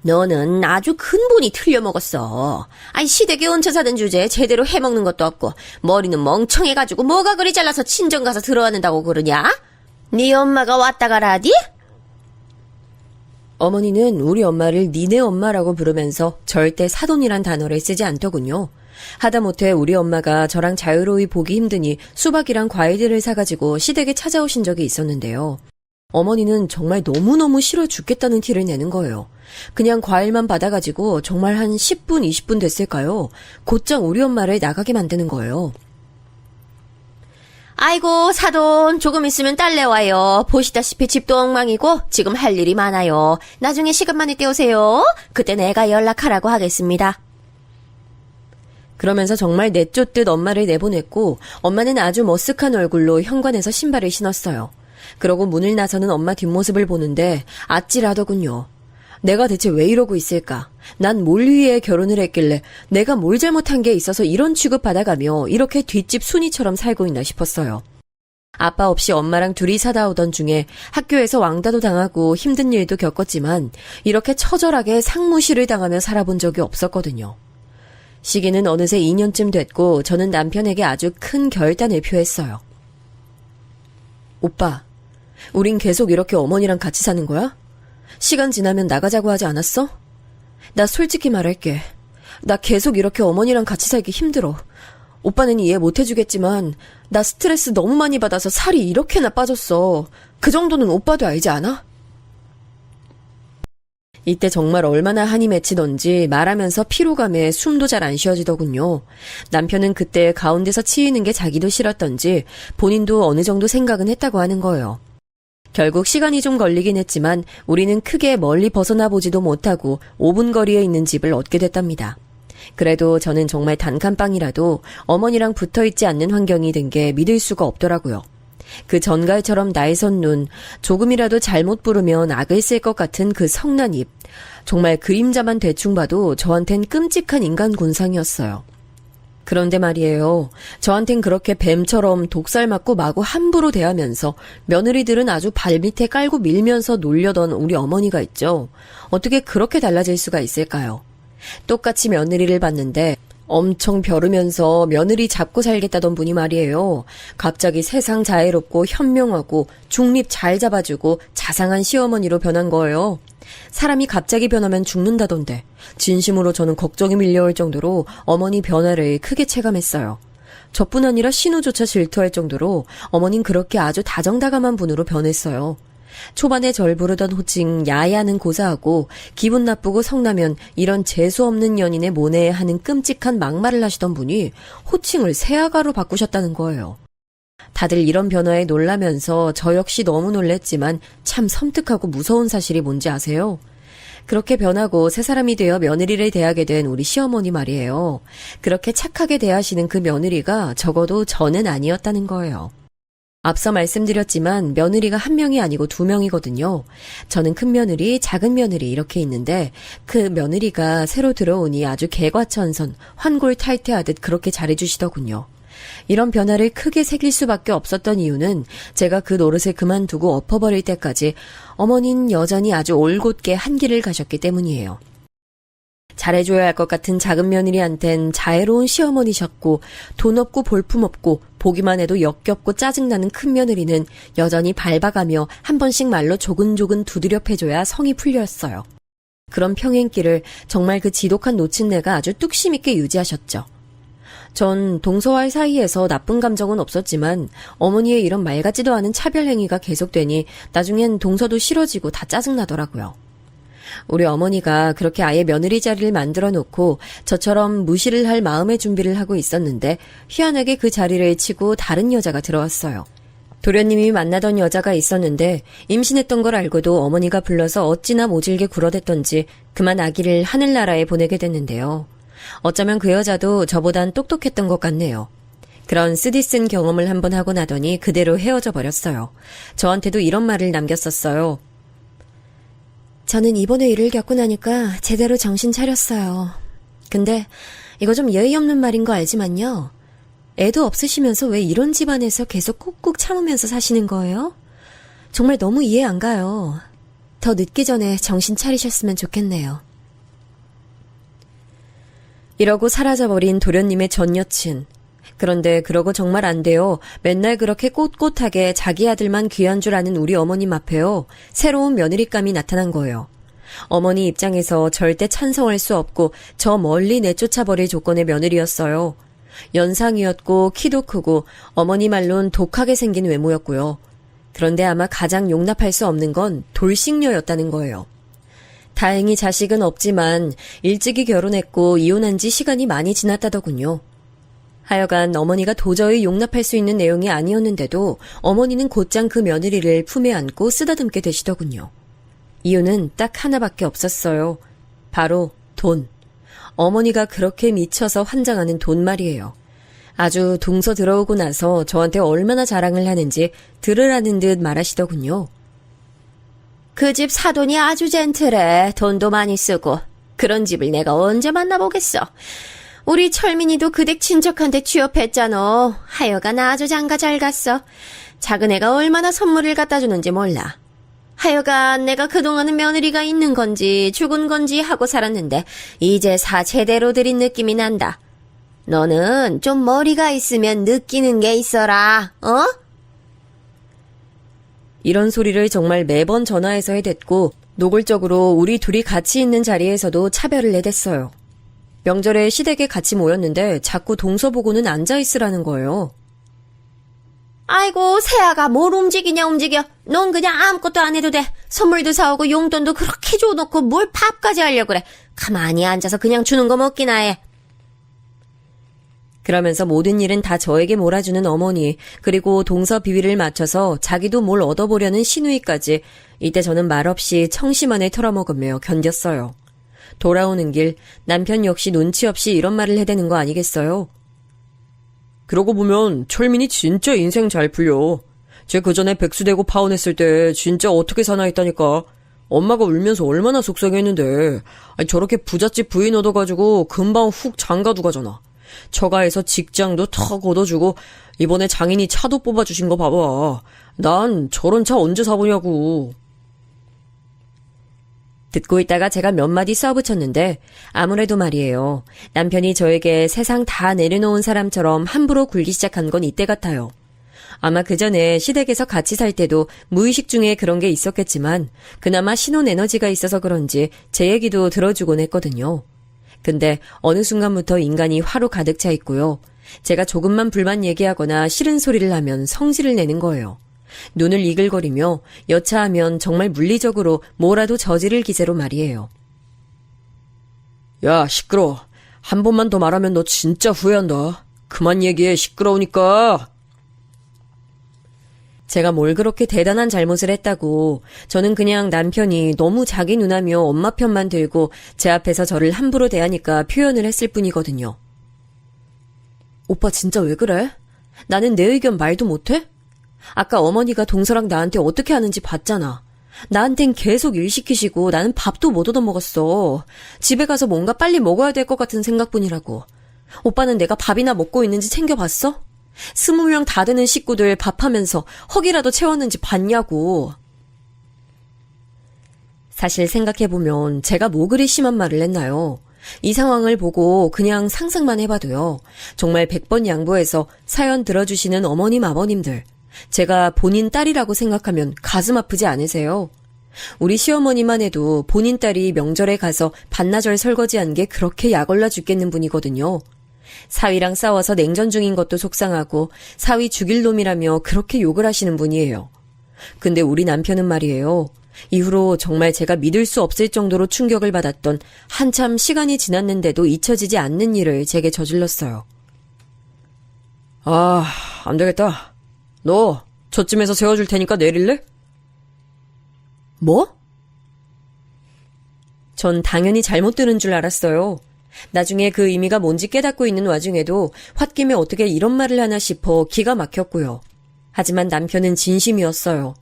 Speaker 2: 너는 아주 근본이 틀려먹었어. 아니 시댁에 얹혀 사는 주제에 제대로 해먹는 것도 없고 머리는 멍청해가지고 뭐가 그리 잘나서 친정 가서 들어왔는다고 그러냐? 네 엄마가 왔다 가라디? 어머니는 우리 엄마를 니네 엄마라고 부르면서 절대 사돈이란 단어를 쓰지 않더군요. 하다못해 우리 엄마가 저랑 자유로이 보기 힘드니 수박이랑 과일들을 사가지고 시댁에 찾아오신 적이 있었는데요. 어머니는 정말 너무너무 싫어 죽겠다는 티를 내는 거예요. 그냥 과일만 받아가지고 정말 한 10분, 20분 됐을까요? 곧장 우리 엄마를 나가게 만드는 거예요. 아이고 사돈 조금 있으면 딸내 와요. 보시다시피 집도 엉망이고 지금 할 일이 많아요. 나중에 시간만 있게 오세요. 그때 내가 연락하라고 하겠습니다. 그러면서 정말 내쫓듯 엄마를 내보냈고 엄마는 아주 머쓱한 얼굴로 현관에서 신발을 신었어요. 그러고 문을 나서는 엄마 뒷모습을 보는데 아찔하더군요. 내가 대체 왜 이러고 있을까? 난 뭘 위해 결혼을 했길래 내가 뭘 잘못한 게 있어서 이런 취급받아가며 이렇게 뒷집 순이처럼 살고 있나 싶었어요. 아빠 없이 엄마랑 둘이 사다 오던 중에 학교에서 왕따도 당하고 힘든 일도 겪었지만 이렇게 처절하게 상무시를 당하며 살아본 적이 없었거든요. 시기는 어느새 2년쯤 됐고 저는 남편에게 아주 큰 결단을 표했어요. 오빠, 우린 계속 이렇게 어머니랑 같이 사는 거야? 시간 지나면 나가자고 하지 않았어? 나 솔직히 말할게. 나 계속 이렇게 어머니랑 같이 살기 힘들어. 오빠는 이해 못 해주겠지만 나 스트레스 너무 많이 받아서 살이 이렇게나 빠졌어. 그 정도는 오빠도 알지 않아? 이때 정말 얼마나 한이 맺히던지 말하면서 피로감에 숨도 잘 안 쉬어지더군요. 남편은 그때 가운데서 치이는 게 자기도 싫었던지 본인도 어느 정도 생각은 했다고 하는 거예요. 결국 시간이 좀 걸리긴 했지만 우리는 크게 멀리 벗어나 보지도 못하고 5분 거리에 있는 집을 얻게 됐답니다. 그래도 저는 정말 단칸방이라도 어머니랑 붙어있지 않는 환경이 된 게 믿을 수가 없더라고요. 그 전갈처럼 날선 눈, 조금이라도 잘못 부르면 악을 쓸 것 같은 그 성난 입, 정말 그림자만 대충 봐도 저한텐 끔찍한 인간 군상이었어요. 그런데 말이에요. 저한텐 그렇게 뱀처럼 독살 맞고 마구 함부로 대하면서 며느리들은 아주 발밑에 깔고 밀면서 놀려던 우리 어머니가 있죠. 어떻게 그렇게 달라질 수가 있을까요? 똑같이 며느리를 봤는데 엄청 벼르면서 며느리 잡고 살겠다던 분이 말이에요. 갑자기 세상 자애롭고 현명하고 중립 잘 잡아주고 자상한 시어머니로 변한 거예요. 사람이 갑자기 변하면 죽는다던데 진심으로 저는 걱정이 밀려올 정도로 어머니 변화를 크게 체감했어요. 저뿐 아니라 신우조차 질투할 정도로 어머닌 그렇게 아주 다정다감한 분으로 변했어요. 초반에 절 부르던 호칭 야야는 고사하고 기분 나쁘고 성나면 이런 재수없는 연인의 모내에 하는 끔찍한 막말을 하시던 분이 호칭을 새아가로 바꾸셨다는 거예요. 다들 이런 변화에 놀라면서 저 역시 너무 놀랬지만 참 섬뜩하고 무서운 사실이 뭔지 아세요? 그렇게 변하고 새 사람이 되어 며느리를 대하게 된 우리 시어머니 말이에요. 그렇게 착하게 대하시는 그 며느리가 적어도 저는 아니었다는 거예요. 앞서 말씀드렸지만 며느리가 한 명이 아니고 두 명이거든요. 저는 큰 며느리, 작은 며느리 이렇게 있는데 그 며느리가 새로 들어오니 아주 개과천선, 환골탈태하듯 그렇게 잘해주시더군요. 이런 변화를 크게 새길 수밖에 없었던 이유는 제가 그 노릇을 그만두고 엎어버릴 때까지 어머니는 여전히 아주 올곧게 한 길을 가셨기 때문이에요. 잘해줘야 할 것 같은 작은 며느리한텐 자애로운 시어머니셨고 돈 없고 볼품 없고 보기만 해도 역겹고 짜증나는 큰 며느리는 여전히 밟아가며 한 번씩 말로 조근조근 두드려 패줘야 성이 풀렸어요. 그런 평행길을 정말 그 지독한 노친네가 아주 뚝심 있게 유지하셨죠. 전 동서와의 사이에서 나쁜 감정은 없었지만 어머니의 이런 말 같지도 않은 차별 행위가 계속되니 나중엔 동서도 싫어지고 다 짜증나더라고요. 우리 어머니가 그렇게 아예 며느리 자리를 만들어 놓고 저처럼 무시를 할 마음의 준비를 하고 있었는데 희한하게 그 자리를 치고 다른 여자가 들어왔어요. 도련님이 만나던 여자가 있었는데 임신했던 걸 알고도 어머니가 불러서 어찌나 모질게 굴어댔던지 그만 아기를 하늘나라에 보내게 됐는데요. 어쩌면 그 여자도 저보단 똑똑했던 것 같네요. 그런 쓰디쓴 경험을 한번 하고 나더니 그대로 헤어져 버렸어요. 저한테도 이런 말을 남겼었어요. 저는 이번에 일을 겪고 나니까 제대로 정신 차렸어요. 근데 이거 좀 예의 없는 말인 거 알지만요. 애도 없으시면서 왜 이런 집안에서 계속 꾹꾹 참으면서 사시는 거예요? 정말 너무 이해 안 가요. 더 늦기 전에 정신 차리셨으면 좋겠네요. 이러고 사라져버린 도련님의 전 여친. 그런데 그러고 정말 안 돼요. 맨날 그렇게 꼿꼿하게 자기 아들만 귀한 줄 아는 우리 어머님 앞에요. 새로운 며느리감이 나타난 거예요. 어머니 입장에서 절대 찬성할 수 없고 저 멀리 내쫓아버릴 조건의 며느리였어요. 연상이었고 키도 크고 어머니 말론 독하게 생긴 외모였고요. 그런데 아마 가장 용납할 수 없는 건 돌싱녀였다는 거예요. 다행히 자식은 없지만 일찍이 결혼했고 이혼한 지 시간이 많이 지났다더군요. 하여간 어머니가 도저히 용납할 수 있는 내용이 아니었는데도 어머니는 곧장 그 며느리를 품에 안고 쓰다듬게 되시더군요. 이유는 딱 하나밖에 없었어요. 바로 돈. 어머니가 그렇게 미쳐서 환장하는 돈 말이에요. 아주 동서 들어오고 나서 저한테 얼마나 자랑을 하는지 들으라는 듯 말하시더군요. 그 집 사돈이 아주 젠틀해. 돈도 많이 쓰고. 그런 집을 내가 언제 만나보겠어. 우리 철민이도 그댁 친척한테 취업했잖아. 하여간 아주 장가 잘 갔어. 작은 애가 얼마나 선물을 갖다 주는지 몰라. 하여간 내가 그동안은 며느리가 있는 건지 죽은 건지 하고 살았는데 이제 사 제대로 들인 느낌이 난다. 너는 좀 머리가 있으면 느끼는 게 있어라. 어? 이런 소리를 정말 매번 전화해서 해댔고 노골적으로 우리 둘이 같이 있는 자리에서도 차별을 내댔어요. 명절에 시댁에 같이 모였는데 자꾸 동서 보고는 앉아있으라는 거예요.
Speaker 3: 아이고, 새아가 뭘 움직이냐 움직여. 넌 그냥 아무것도 안 해도 돼. 선물도 사오고 용돈도 그렇게 줘놓고 뭘 밥까지 하려고 그래. 가만히 앉아서 그냥 주는 거 먹기나 해.
Speaker 2: 그러면서 모든 일은 다 저에게 몰아주는 어머니, 그리고 동서 비위를 맞춰서 자기도 뭘 얻어보려는 시누이까지 이때 저는 말없이 청심환을 털어먹으며 견뎠어요. 돌아오는 길 남편 역시 눈치 없이 이런 말을 해대는 거 아니겠어요? 그러고 보면 철민이 진짜 인생 잘 풀려. 쟤 그전에 백수되고 파혼했을 때 진짜 어떻게 사나 했다니까. 엄마가 울면서 얼마나 속상했는데. 아니, 저렇게 부잣집 부인 얻어가지고 금방 훅 장가도 가잖아. 처가에서 직장도 턱 얻어주고 이번에 장인이 차도 뽑아주신 거 봐봐. 난 저런 차 언제 사보냐고. 듣고 있다가 제가 몇 마디 쏘아붙였는데 아무래도 말이에요. 남편이 저에게 세상 다 내려놓은 사람처럼 함부로 굴기 시작한 건 이때 같아요. 아마 그 전에 시댁에서 같이 살 때도 무의식 중에 그런 게 있었겠지만 그나마 신혼 에너지가 있어서 그런지 제 얘기도 들어주곤 했거든요. 근데 어느 순간부터 인간이 화로 가득 차 있고요. 제가 조금만 불만 얘기하거나 싫은 소리를 하면 성질을 내는 거예요. 눈을 이글거리며 여차하면 정말 물리적으로 뭐라도 저지를 기세로 말이에요. 야, 시끄러워. 한 번만 더 말하면 너 진짜 후회한다. 그만 얘기해, 시끄러우니까. 제가 뭘 그렇게 대단한 잘못을 했다고. 저는 그냥 남편이 너무 자기 눈하며 엄마 편만 들고 제 앞에서 저를 함부로 대하니까 표현을 했을 뿐이거든요. 오빠 진짜 왜 그래? 나는 내 의견 말도 못해? 아까 어머니가 동서랑 나한테 어떻게 하는지 봤잖아. 나한텐 계속 일 시키시고 나는 밥도 못 얻어먹었어. 집에 가서 뭔가 빨리 먹어야 될 것 같은 생각뿐이라고. 오빠는 내가 밥이나 먹고 있는지 챙겨봤어? 20명 다 되는 식구들 밥하면서 허기라도 채웠는지 봤냐고. 사실 생각해보면 제가 뭐 그리 심한 말을 했나요? 이 상황을 보고 그냥 상상만 해봐도요. 정말 100번 양보해서 사연 들어주시는 어머님 아버님들. 제가 본인 딸이라고 생각하면 가슴 아프지 않으세요? 우리 시어머니만 해도 본인 딸이 명절에 가서 반나절 설거지한 게 그렇게 약올라 죽겠는 분이거든요. 사위랑 싸워서 냉전 중인 것도 속상하고 사위 죽일 놈이라며 그렇게 욕을 하시는 분이에요. 근데 우리 남편은 말이에요. 이후로 정말 제가 믿을 수 없을 정도로 충격을 받았던 한참 시간이 지났는데도 잊혀지지 않는 일을 제게 저질렀어요. 아, 안 되겠다. 너 저쯤에서 세워줄 테니까 내릴래? 뭐? 전 당연히 잘못 들은 줄 알았어요. 나중에 그 의미가 뭔지 깨닫고 있는 와중에도 홧김에 어떻게 이런 말을 하나 싶어 기가 막혔고요. 하지만 남편은 진심이었어요.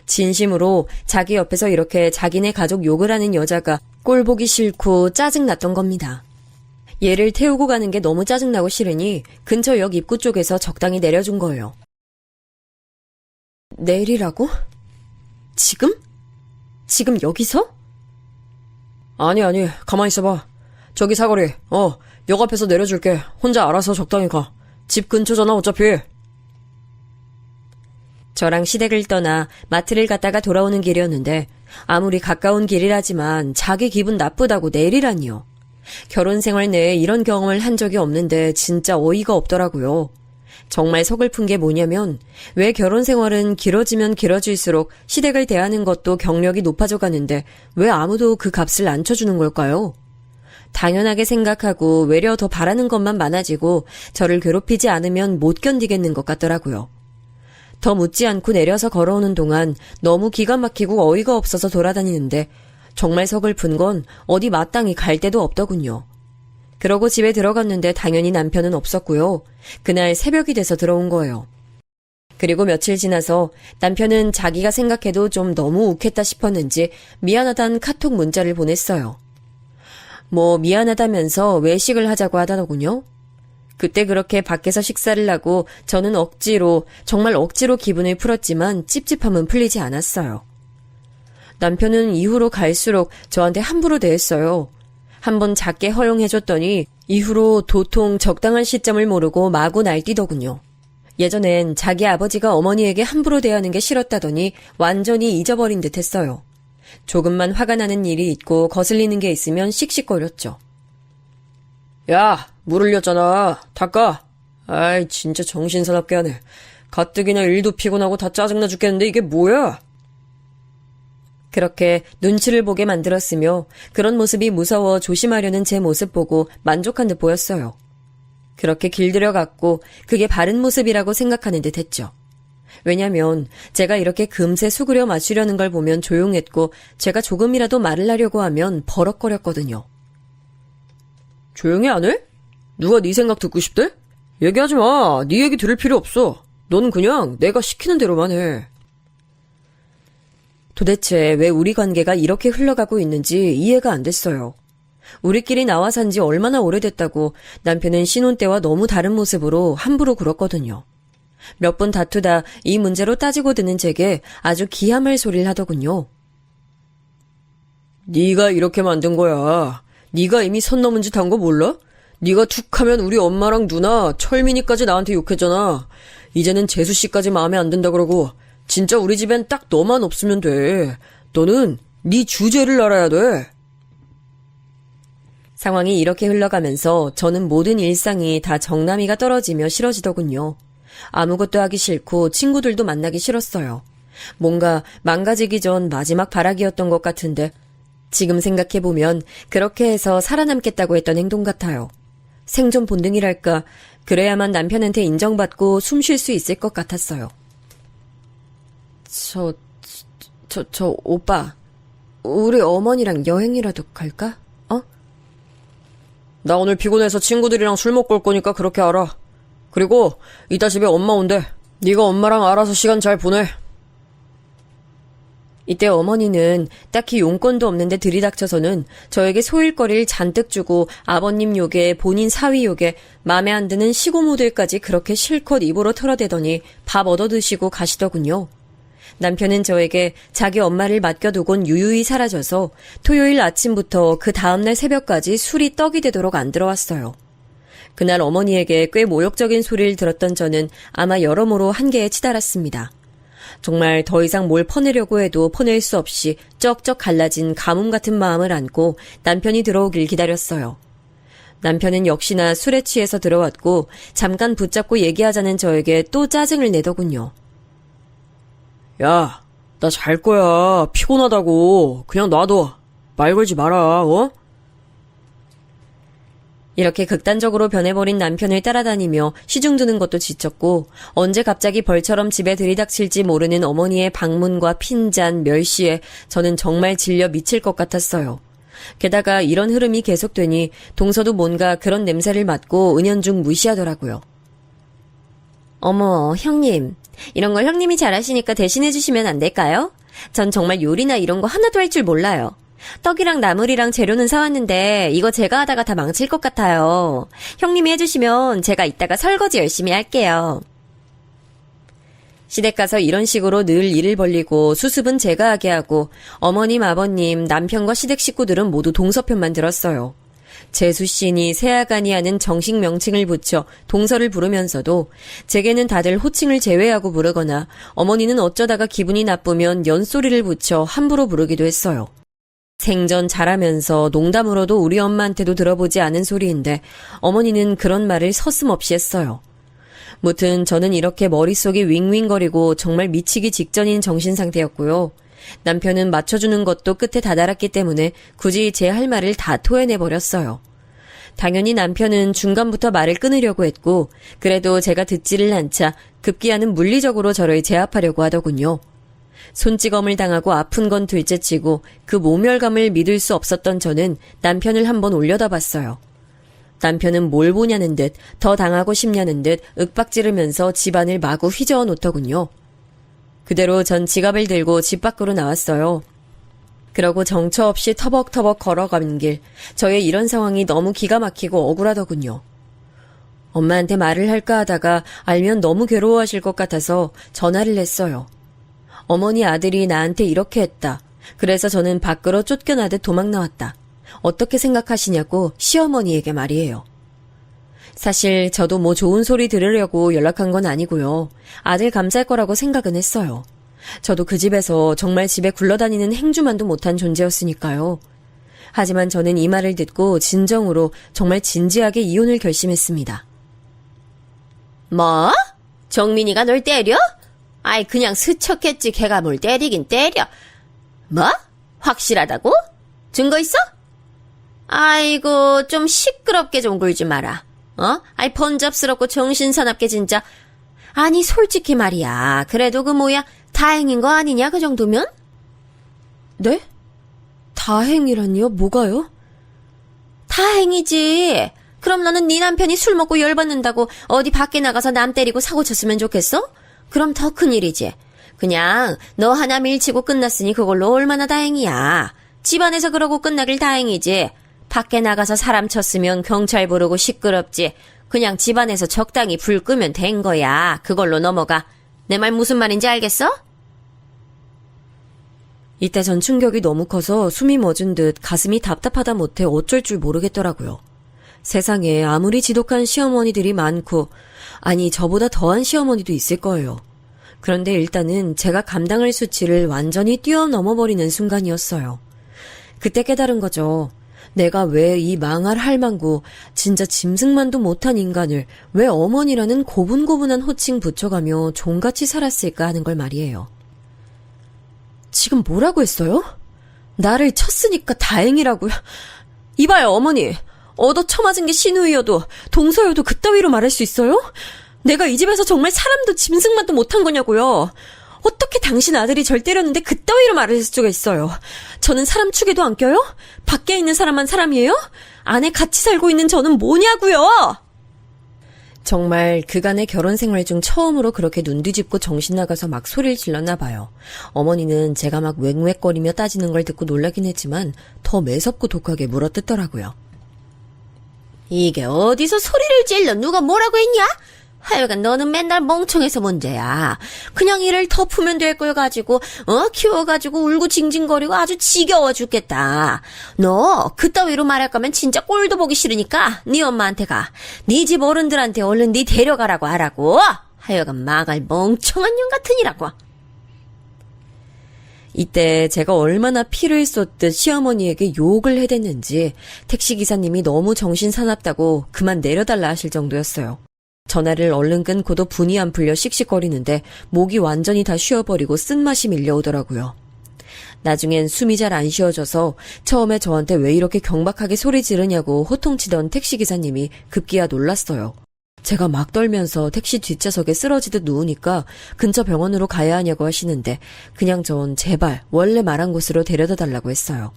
Speaker 2: 진심으로 자기 옆에서 이렇게 자기네 가족 욕을 하는 여자가 꼴보기 싫고 짜증났던 겁니다. 얘를 태우고 가는 게 너무 짜증나고 싫으니 근처 역 입구 쪽에서 적당히 내려준 거예요. 내리라고? 지금? 지금 여기서? 아니, 가만히 있어봐. 저기 사거리, 역 앞에서 내려줄게. 혼자 알아서 적당히 가. 집 근처잖아, 어차피. 저랑 시댁을 떠나 마트를 갔다가 돌아오는 길이었는데 아무리 가까운 길이라지만 자기 기분 나쁘다고 내리라니요. 결혼 생활 내에 이런 경험을 한 적이 없는데 진짜 어이가 없더라고요. 정말 서글픈 게 뭐냐면 왜 결혼 생활은 길어지면 길어질수록 시댁을 대하는 것도 경력이 높아져 가는데 왜 아무도 그 값을 안 쳐주는 걸까요? 당연하게 생각하고 외려 더 바라는 것만 많아지고 저를 괴롭히지 않으면 못 견디겠는 것 같더라고요. 더 묻지 않고 내려서 걸어오는 동안 너무 기가 막히고 어이가 없어서 돌아다니는데 정말 서글픈 건 어디 마땅히 갈 데도 없더군요. 그러고 집에 들어갔는데 당연히 남편은 없었고요. 그날 새벽이 돼서 들어온 거예요. 그리고 며칠 지나서 남편은 자기가 생각해도 좀 너무 욱했다 싶었는지 미안하다는 카톡 문자를 보냈어요. 뭐 미안하다면서 외식을 하자고 하더군요. 그때 그렇게 밖에서 식사를 하고 저는 정말 억지로 기분을 풀었지만 찝찝함은 풀리지 않았어요. 남편은 이후로 갈수록 저한테 함부로 대했어요. 한번 작게 허용해줬더니 이후로 도통 적당한 시점을 모르고 마구 날뛰더군요. 예전엔 자기 아버지가 어머니에게 함부로 대하는 게 싫었다더니 완전히 잊어버린 듯 했어요. 조금만 화가 나는 일이 있고 거슬리는 게 있으면 씩씩거렸죠. 야, 물 흘렸잖아. 닦아. 아이, 진짜 정신사납게 하네. 가뜩이나 일도 피곤하고 다 짜증나 죽겠는데 이게 뭐야? 그렇게 눈치를 보게 만들었으며 그런 모습이 무서워 조심하려는 제 모습 보고 만족한 듯 보였어요. 그렇게 길들여갔고 그게 바른 모습이라고 생각하는 듯 했죠. 왜냐면 제가 이렇게 금세 수그려 맞추려는 걸 보면 조용했고 제가 조금이라도 말을 하려고 하면 버럭거렸거든요. 조용히 안 해? 누가 네 생각 듣고 싶대? 얘기하지 마. 네 얘기 들을 필요 없어. 넌 그냥 내가 시키는 대로만 해. 도대체 왜 우리 관계가 이렇게 흘러가고 있는지 이해가 안 됐어요. 우리끼리 나와 산 지 얼마나 오래됐다고 남편은 신혼 때와 너무 다른 모습으로 함부로 굴었거든요. 몇 번 다투다 이 문제로 따지고 드는 제게 아주 기함할 소리를 하더군요. 네가 이렇게 만든 거야. 네가 이미 선 넘은 짓 한 거 몰라? 네가 툭 하면 우리 엄마랑 누나, 철민이까지 나한테 욕했잖아. 이제는 재수씨까지 마음에 안 든다 그러고 진짜 우리 집엔 딱 너만 없으면 돼. 너는 네 주제를 알아야 돼. 상황이 이렇게 흘러가면서 저는 모든 일상이 다 정남이가 떨어지며 싫어지더군요. 아무것도 하기 싫고 친구들도 만나기 싫었어요. 뭔가 망가지기 전 마지막 발악이었던 것 같은데 지금 생각해보면 그렇게 해서 살아남겠다고 했던 행동 같아요. 생존 본능이랄까 그래야만 남편한테 인정받고 숨 쉴 수 있을 것 같았어요. 저 오빠 우리 어머니랑 여행이라도 갈까? 어? 나 오늘 피곤해서 친구들이랑 술 먹고 올 거니까 그렇게 알아. 그리고 이따 집에 엄마 온대. 네가 엄마랑 알아서 시간 잘 보내. 이때 어머니는 딱히 용건도 없는데 들이닥쳐서는 저에게 소일거리를 잔뜩 주고 아버님 욕에 본인 사위 욕에 맘에 안 드는 시고모들까지 그렇게 실컷 입으로 털어대더니 밥 얻어드시고 가시더군요. 남편은 저에게 자기 엄마를 맡겨두곤 유유히 사라져서 토요일 아침부터 그 다음날 새벽까지 술이 떡이 되도록 안 들어왔어요. 그날 어머니에게 꽤 모욕적인 소리를 들었던 저는 아마 여러모로 한계에 치달았습니다. 정말 더 이상 뭘 퍼내려고 해도 퍼낼 수 없이 쩍쩍 갈라진 가뭄 같은 마음을 안고 남편이 들어오길 기다렸어요. 남편은 역시나 술에 취해서 들어왔고 잠깐 붙잡고 얘기하자는 저에게 또 짜증을 내더군요. 야, 나 잘 거야. 피곤하다고. 그냥 놔둬. 말 걸지 마라, 어? 이렇게 극단적으로 변해버린 남편을 따라다니며 시중드는 것도 지쳤고 언제 갑자기 벌처럼 집에 들이닥칠지 모르는 어머니의 방문과 핀잔, 멸시에 저는 정말 질려 미칠 것 같았어요. 게다가 이런 흐름이 계속되니 동서도 뭔가 그런 냄새를 맡고 은연중 무시하더라고요. 어머, 형님. 이런 걸 형님이 잘하시니까 대신해 주시면 안 될까요? 전 정말 요리나 이런 거 하나도 할 줄 몰라요. 떡이랑 나물이랑 재료는 사왔는데 이거 제가 하다가 다 망칠 것 같아요. 형님이 해주시면 제가 이따가 설거지 열심히 할게요. 시댁 가서 이런 식으로 늘 일을 벌리고 수습은 제가 하게 하고 어머님, 아버님, 남편과 시댁 식구들은 모두 동서편만 들었어요. 재수씨니 새아가니 하는 정식 명칭을 붙여 동서를 부르면서도 제게는 다들 호칭을 제외하고 부르거나 어머니는 어쩌다가 기분이 나쁘면 연소리를 붙여 함부로 부르기도 했어요. 생전 잘하면서 농담으로도 우리 엄마한테도 들어보지 않은 소리인데 어머니는 그런 말을 서슴없이 했어요. 무튼 저는 이렇게 머릿속이 윙윙거리고 정말 미치기 직전인 정신상태였고요. 남편은 맞춰주는 것도 끝에 다다랐기 때문에 굳이 제 할 말을 다 토해내버렸어요. 당연히 남편은 중간부터 말을 끊으려고 했고 그래도 제가 듣지를 않자 급기야는 물리적으로 저를 제압하려고 하더군요. 손찌검을 당하고 아픈 건 둘째치고 그 모멸감을 믿을 수 없었던 저는 남편을 한번 올려다봤어요. 남편은 뭘 보냐는 듯 더 당하고 싶냐는 듯 윽박지르면서 집안을 마구 휘저어 놓더군요. 그대로 전 지갑을 들고 집 밖으로 나왔어요. 그러고 정처 없이 터벅터벅 걸어가는 길, 저의 이런 상황이 너무 기가 막히고 억울하더군요. 엄마한테 말을 할까 하다가 알면 너무 괴로워하실 것 같아서 전화를 했어요. 어머니 아들이 나한테 이렇게 했다. 그래서 저는 밖으로 쫓겨나듯 도망 나왔다. 어떻게 생각하시냐고 시어머니에게 말이에요. 사실 저도 뭐 좋은 소리 들으려고 연락한 건 아니고요. 아들 감쌀 거라고 생각은 했어요. 저도 그 집에서 정말 집에 굴러다니는 행주만도 못한 존재였으니까요. 하지만 저는 이 말을 듣고 진정으로 정말 진지하게 이혼을 결심했습니다.
Speaker 3: 뭐? 정민이가 널 때려? 아이, 그냥 스쳤겠지. 걔가 뭘 때리긴 때려. 뭐? 확실하다고? 증거 있어? 아이고, 좀 시끄럽게 좀 굴지 마라. 아이, 번잡스럽고 정신사납게 진짜. 아니, 솔직히 말이야. 그래도 그 뭐야, 다행인 거 아니냐, 그 정도면?
Speaker 2: 네? 다행이라니요? 뭐가요?
Speaker 3: 다행이지. 그럼 너는 네 남편이 술 먹고 열받는다고 어디 밖에 나가서 남 때리고 사고 쳤으면 좋겠어? 그럼 더 큰일이지. 그냥 너 하나 밀치고 끝났으니 그걸로 얼마나 다행이야. 집안에서 그러고 끝나길 다행이지. 밖에 나가서 사람 쳤으면 경찰 부르고 시끄럽지. 그냥 집안에서 적당히 불 끄면 된 거야. 그걸로 넘어가. 내 말 무슨 말인지 알겠어?
Speaker 2: 이때 전 충격이 너무 커서 숨이 멎은 듯 가슴이 답답하다 못해 어쩔 줄 모르겠더라고요. 세상에 아무리 지독한 시어머니들이 많고, 아니 저보다 더한 시어머니도 있을 거예요. 그런데 일단은 제가 감당할 수치를 완전히 뛰어넘어버리는 순간이었어요. 그때 깨달은 거죠. 내가 왜 이 망할 할망구, 진짜 짐승만도 못한 인간을 왜 어머니라는 고분고분한 호칭 붙여가며 종같이 살았을까 하는 걸 말이에요. 지금 뭐라고 했어요? 나를 쳤으니까 다행이라고요? 이봐요, 어머니. 얻어 처맞은 게 신우이여도 동서여도 그따위로 말할 수 있어요? 내가 이 집에서 정말 사람도 짐승만도 못한 거냐고요? 어떻게 당신 아들이 절 때렸는데 그따위로 말할 수가 있어요? 저는 사람 축에도 안 껴요? 밖에 있는 사람만 사람이에요? 안에 같이 살고 있는 저는 뭐냐고요? 정말 그간의 결혼 생활 중 처음으로 그렇게 눈 뒤집고 정신 나가서 막 소리를 질렀나 봐요. 어머니는 제가 막 웽웽거리며 따지는 걸 듣고 놀라긴 했지만 더 매섭고 독하게 물어뜯더라고요.
Speaker 3: 이게 어디서 소리를 질러? 누가 뭐라고 했냐? 하여간 너는 맨날 멍청해서 문제야. 그냥 이를 덮으면 될 걸 가지고 키워가지고 울고 징징거리고 아주 지겨워 죽겠다. 너 그따위로 말할 거면 진짜 꼴도 보기 싫으니까 네 엄마한테 가. 네 집 어른들한테 얼른 네 데려가라고 하라고. 하여간 망할 멍청한 년 같으니라고.
Speaker 2: 이때 제가 얼마나 피를 쏟듯 시어머니에게 욕을 해댔는지 택시기사님이 너무 정신사납다고 그만 내려달라 하실 정도였어요. 전화를 얼른 끊고도 분이 안 풀려 씩씩거리는데 목이 완전히 다 쉬어버리고 쓴맛이 밀려오더라고요. 나중엔 숨이 잘 안 쉬어져서 처음에 저한테 왜 이렇게 경박하게 소리 지르냐고 호통치던 택시기사님이 급기야 놀랐어요. 제가 막 떨면서 택시 뒷좌석에 쓰러지듯 누우니까 근처 병원으로 가야 하냐고 하시는데 그냥 전 제발 원래 말한 곳으로 데려다 달라고 했어요.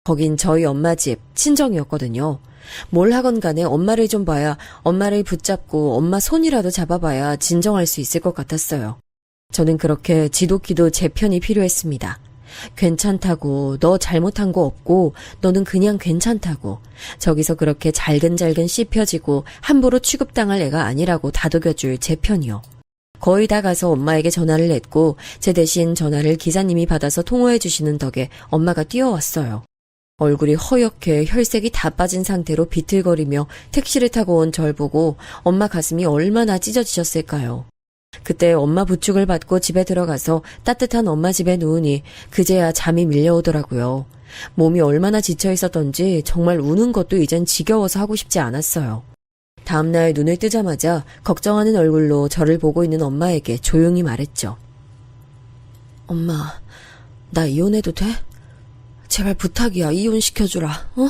Speaker 2: 거긴 저희 엄마 집, 친정이었거든요. 뭘 하건 간에 엄마를 좀 봐야, 엄마를 붙잡고 엄마 손이라도 잡아봐야 진정할 수 있을 것 같았어요. 저는 그렇게 지독히도 제 편이 필요했습니다. 괜찮다고, 너 잘못한 거 없고, 너는 그냥 괜찮다고, 저기서 그렇게 잘근잘근 씹혀지고 함부로 취급당할 애가 아니라고 다독여줄 제 편이요. 거의 다 가서 엄마에게 전화를 냈고 제 대신 전화를 기사님이 받아서 통화해 주시는 덕에 엄마가 뛰어왔어요. 얼굴이 허옇게 혈색이 다 빠진 상태로 비틀거리며 택시를 타고 온 절 보고 엄마 가슴이 얼마나 찢어지셨을까요. 그때 엄마 부축을 받고 집에 들어가서 따뜻한 엄마 집에 누우니 그제야 잠이 밀려오더라고요. 몸이 얼마나 지쳐 있었던지 정말 우는 것도 이젠 지겨워서 하고 싶지 않았어요. 다음날 눈을 뜨자마자 걱정하는 얼굴로 저를 보고 있는 엄마에게 조용히 말했죠. 엄마, 나 이혼해도 돼? 제발 부탁이야, 이혼시켜주라, 어?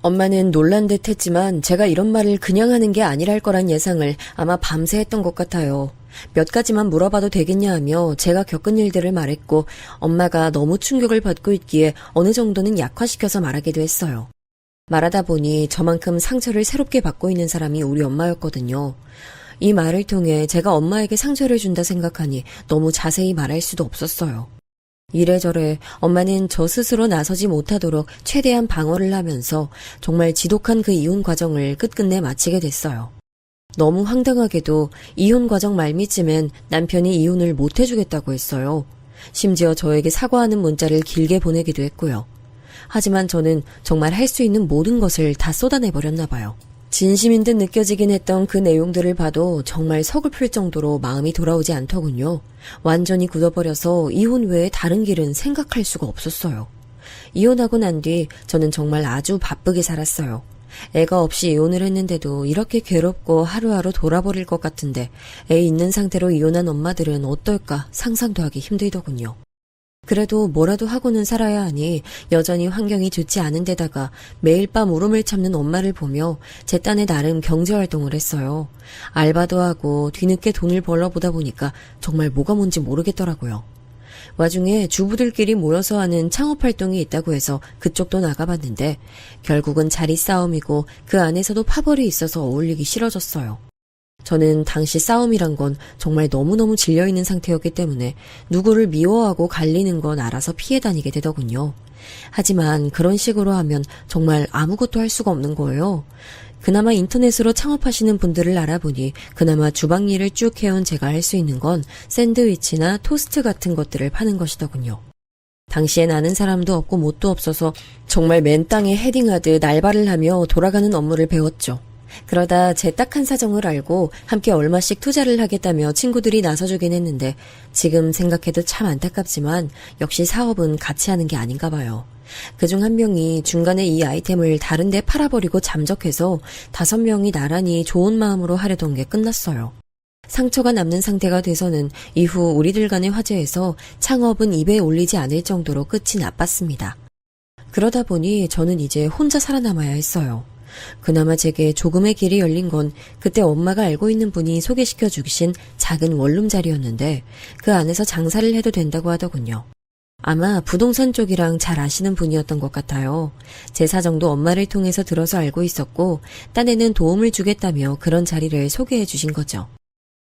Speaker 2: 엄마는 놀란 듯 했지만 제가 이런 말을 그냥 하는 게 아니랄 거란 예상을 아마 밤새 했던 것 같아요. 몇 가지만 물어봐도 되겠냐 하며 제가 겪은 일들을 말했고 엄마가 너무 충격을 받고 있기에 어느 정도는 약화시켜서 말하기도 했어요. 말하다 보니 저만큼 상처를 새롭게 받고 있는 사람이 우리 엄마였거든요. 이 말을 통해 제가 엄마에게 상처를 준다 생각하니 너무 자세히 말할 수도 없었어요. 이래저래 엄마는 저 스스로 나서지 못하도록 최대한 방어를 하면서 정말 지독한 그 이혼 과정을 끝끝내 마치게 됐어요. 너무 황당하게도 이혼 과정 말미쯤엔 남편이 이혼을 못 해주겠다고 했어요. 심지어 저에게 사과하는 문자를 길게 보내기도 했고요. 하지만 저는 정말 할 수 있는 모든 것을 다 쏟아내버렸나 봐요. 진심인 듯 느껴지긴 했던 그 내용들을 봐도 정말 서글플 정도로 마음이 돌아오지 않더군요. 완전히 굳어버려서 이혼 외에 다른 길은 생각할 수가 없었어요. 이혼하고 난 뒤 저는 정말 아주 바쁘게 살았어요. 애가 없이 이혼을 했는데도 이렇게 괴롭고 하루하루 돌아버릴 것 같은데 애 있는 상태로 이혼한 엄마들은 어떨까 상상도 하기 힘들더군요. 그래도 뭐라도 하고는 살아야 하니 여전히 환경이 좋지 않은 데다가 매일 밤 울음을 참는 엄마를 보며 제 딴에 나름 경제활동을 했어요. 알바도 하고 뒤늦게 돈을 벌러보다 보니까 정말 뭐가 뭔지 모르겠더라고요. 와중에 주부들끼리 모여서 하는 창업활동이 있다고 해서 그쪽도 나가봤는데 결국은 자리 싸움이고 그 안에서도 파벌이 있어서 어울리기 싫어졌어요. 저는 당시 싸움이란 건 정말 너무너무 질려있는 상태였기 때문에 누구를 미워하고 갈리는 건 알아서 피해 다니게 되더군요. 하지만 그런 식으로 하면 정말 아무것도 할 수가 없는 거예요. 그나마 인터넷으로 창업하시는 분들을 알아보니 그나마 주방 일을 쭉 해온 제가 할 수 있는 건 샌드위치나 토스트 같은 것들을 파는 것이더군요. 당시엔 아는 사람도 없고 뭣도 없어서 정말 맨 땅에 헤딩하듯 알바를 하며 돌아가는 업무를 배웠죠. 그러다 제 딱한 사정을 알고 함께 얼마씩 투자를 하겠다며 친구들이 나서주긴 했는데 지금 생각해도 참 안타깝지만 역시 사업은 같이 하는 게 아닌가 봐요. 그중 한 명이 중간에 이 아이템을 다른 데 팔아버리고 잠적해서 5명이 나란히 좋은 마음으로 하려던 게 끝났어요. 상처가 남는 상태가 돼서는 이후 우리들 간의 화제에서 창업은 입에 올리지 않을 정도로 끝이 나빴습니다. 그러다 보니 저는 이제 혼자 살아남아야 했어요. 그나마 제게 조금의 길이 열린 건 그때 엄마가 알고 있는 분이 소개시켜 주신 작은 원룸 자리였는데 그 안에서 장사를 해도 된다고 하더군요. 아마 부동산 쪽이랑 잘 아시는 분이었던 것 같아요. 제 사정도 엄마를 통해서 들어서 알고 있었고 딴에는 도움을 주겠다며 그런 자리를 소개해 주신 거죠.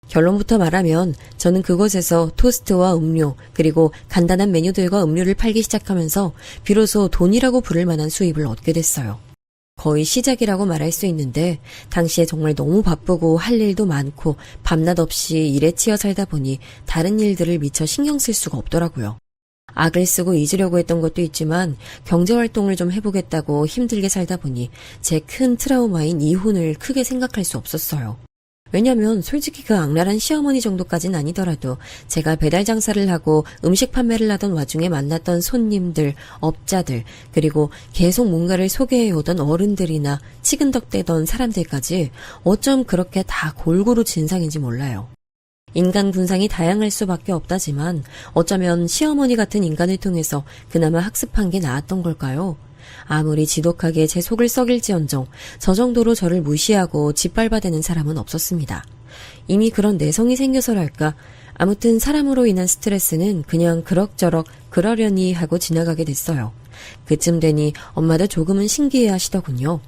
Speaker 2: 결론부터 말하면 저는 그곳에서 토스트와 음료 그리고 간단한 메뉴들과 음료를 팔기 시작하면서 비로소 돈이라고 부를 만한 수입을 얻게 됐어요. 거의 시작이라고 말할 수 있는데 당시에 정말 너무 바쁘고 할 일도 많고 밤낮 없이 일에 치여 살다 보니 다른 일들을 미처 신경 쓸 수가 없더라고요. 악을 쓰고 잊으려고 했던 것도 있지만 경제활동을 좀 해보겠다고 힘들게 살다 보니 제 큰 트라우마인 이혼을 크게 생각할 수 없었어요. 왜냐면 솔직히 그 악랄한 시어머니 정도까진 아니더라도 제가 배달 장사를 하고 음식 판매를 하던 와중에 만났던 손님들, 업자들, 그리고 계속 뭔가를 소개해오던 어른들이나 치근덕대던 사람들까지 어쩜 그렇게 다 골고루 진상인지 몰라요. 인간 군상이 다양할 수밖에 없다지만 어쩌면 시어머니 같은 인간을 통해서 그나마 학습한 게 나았던 걸까요? 아무리 지독하게 제 속을 썩일지언정 저 정도로 저를 무시하고 짓밟아대는 사람은 없었습니다. 이미 그런 내성이 생겨서랄까 아무튼 사람으로 인한 스트레스는 그냥 그럭저럭 그러려니 하고 지나가게 됐어요. 그쯤 되니 엄마도 조금은 신기해 하시더군요.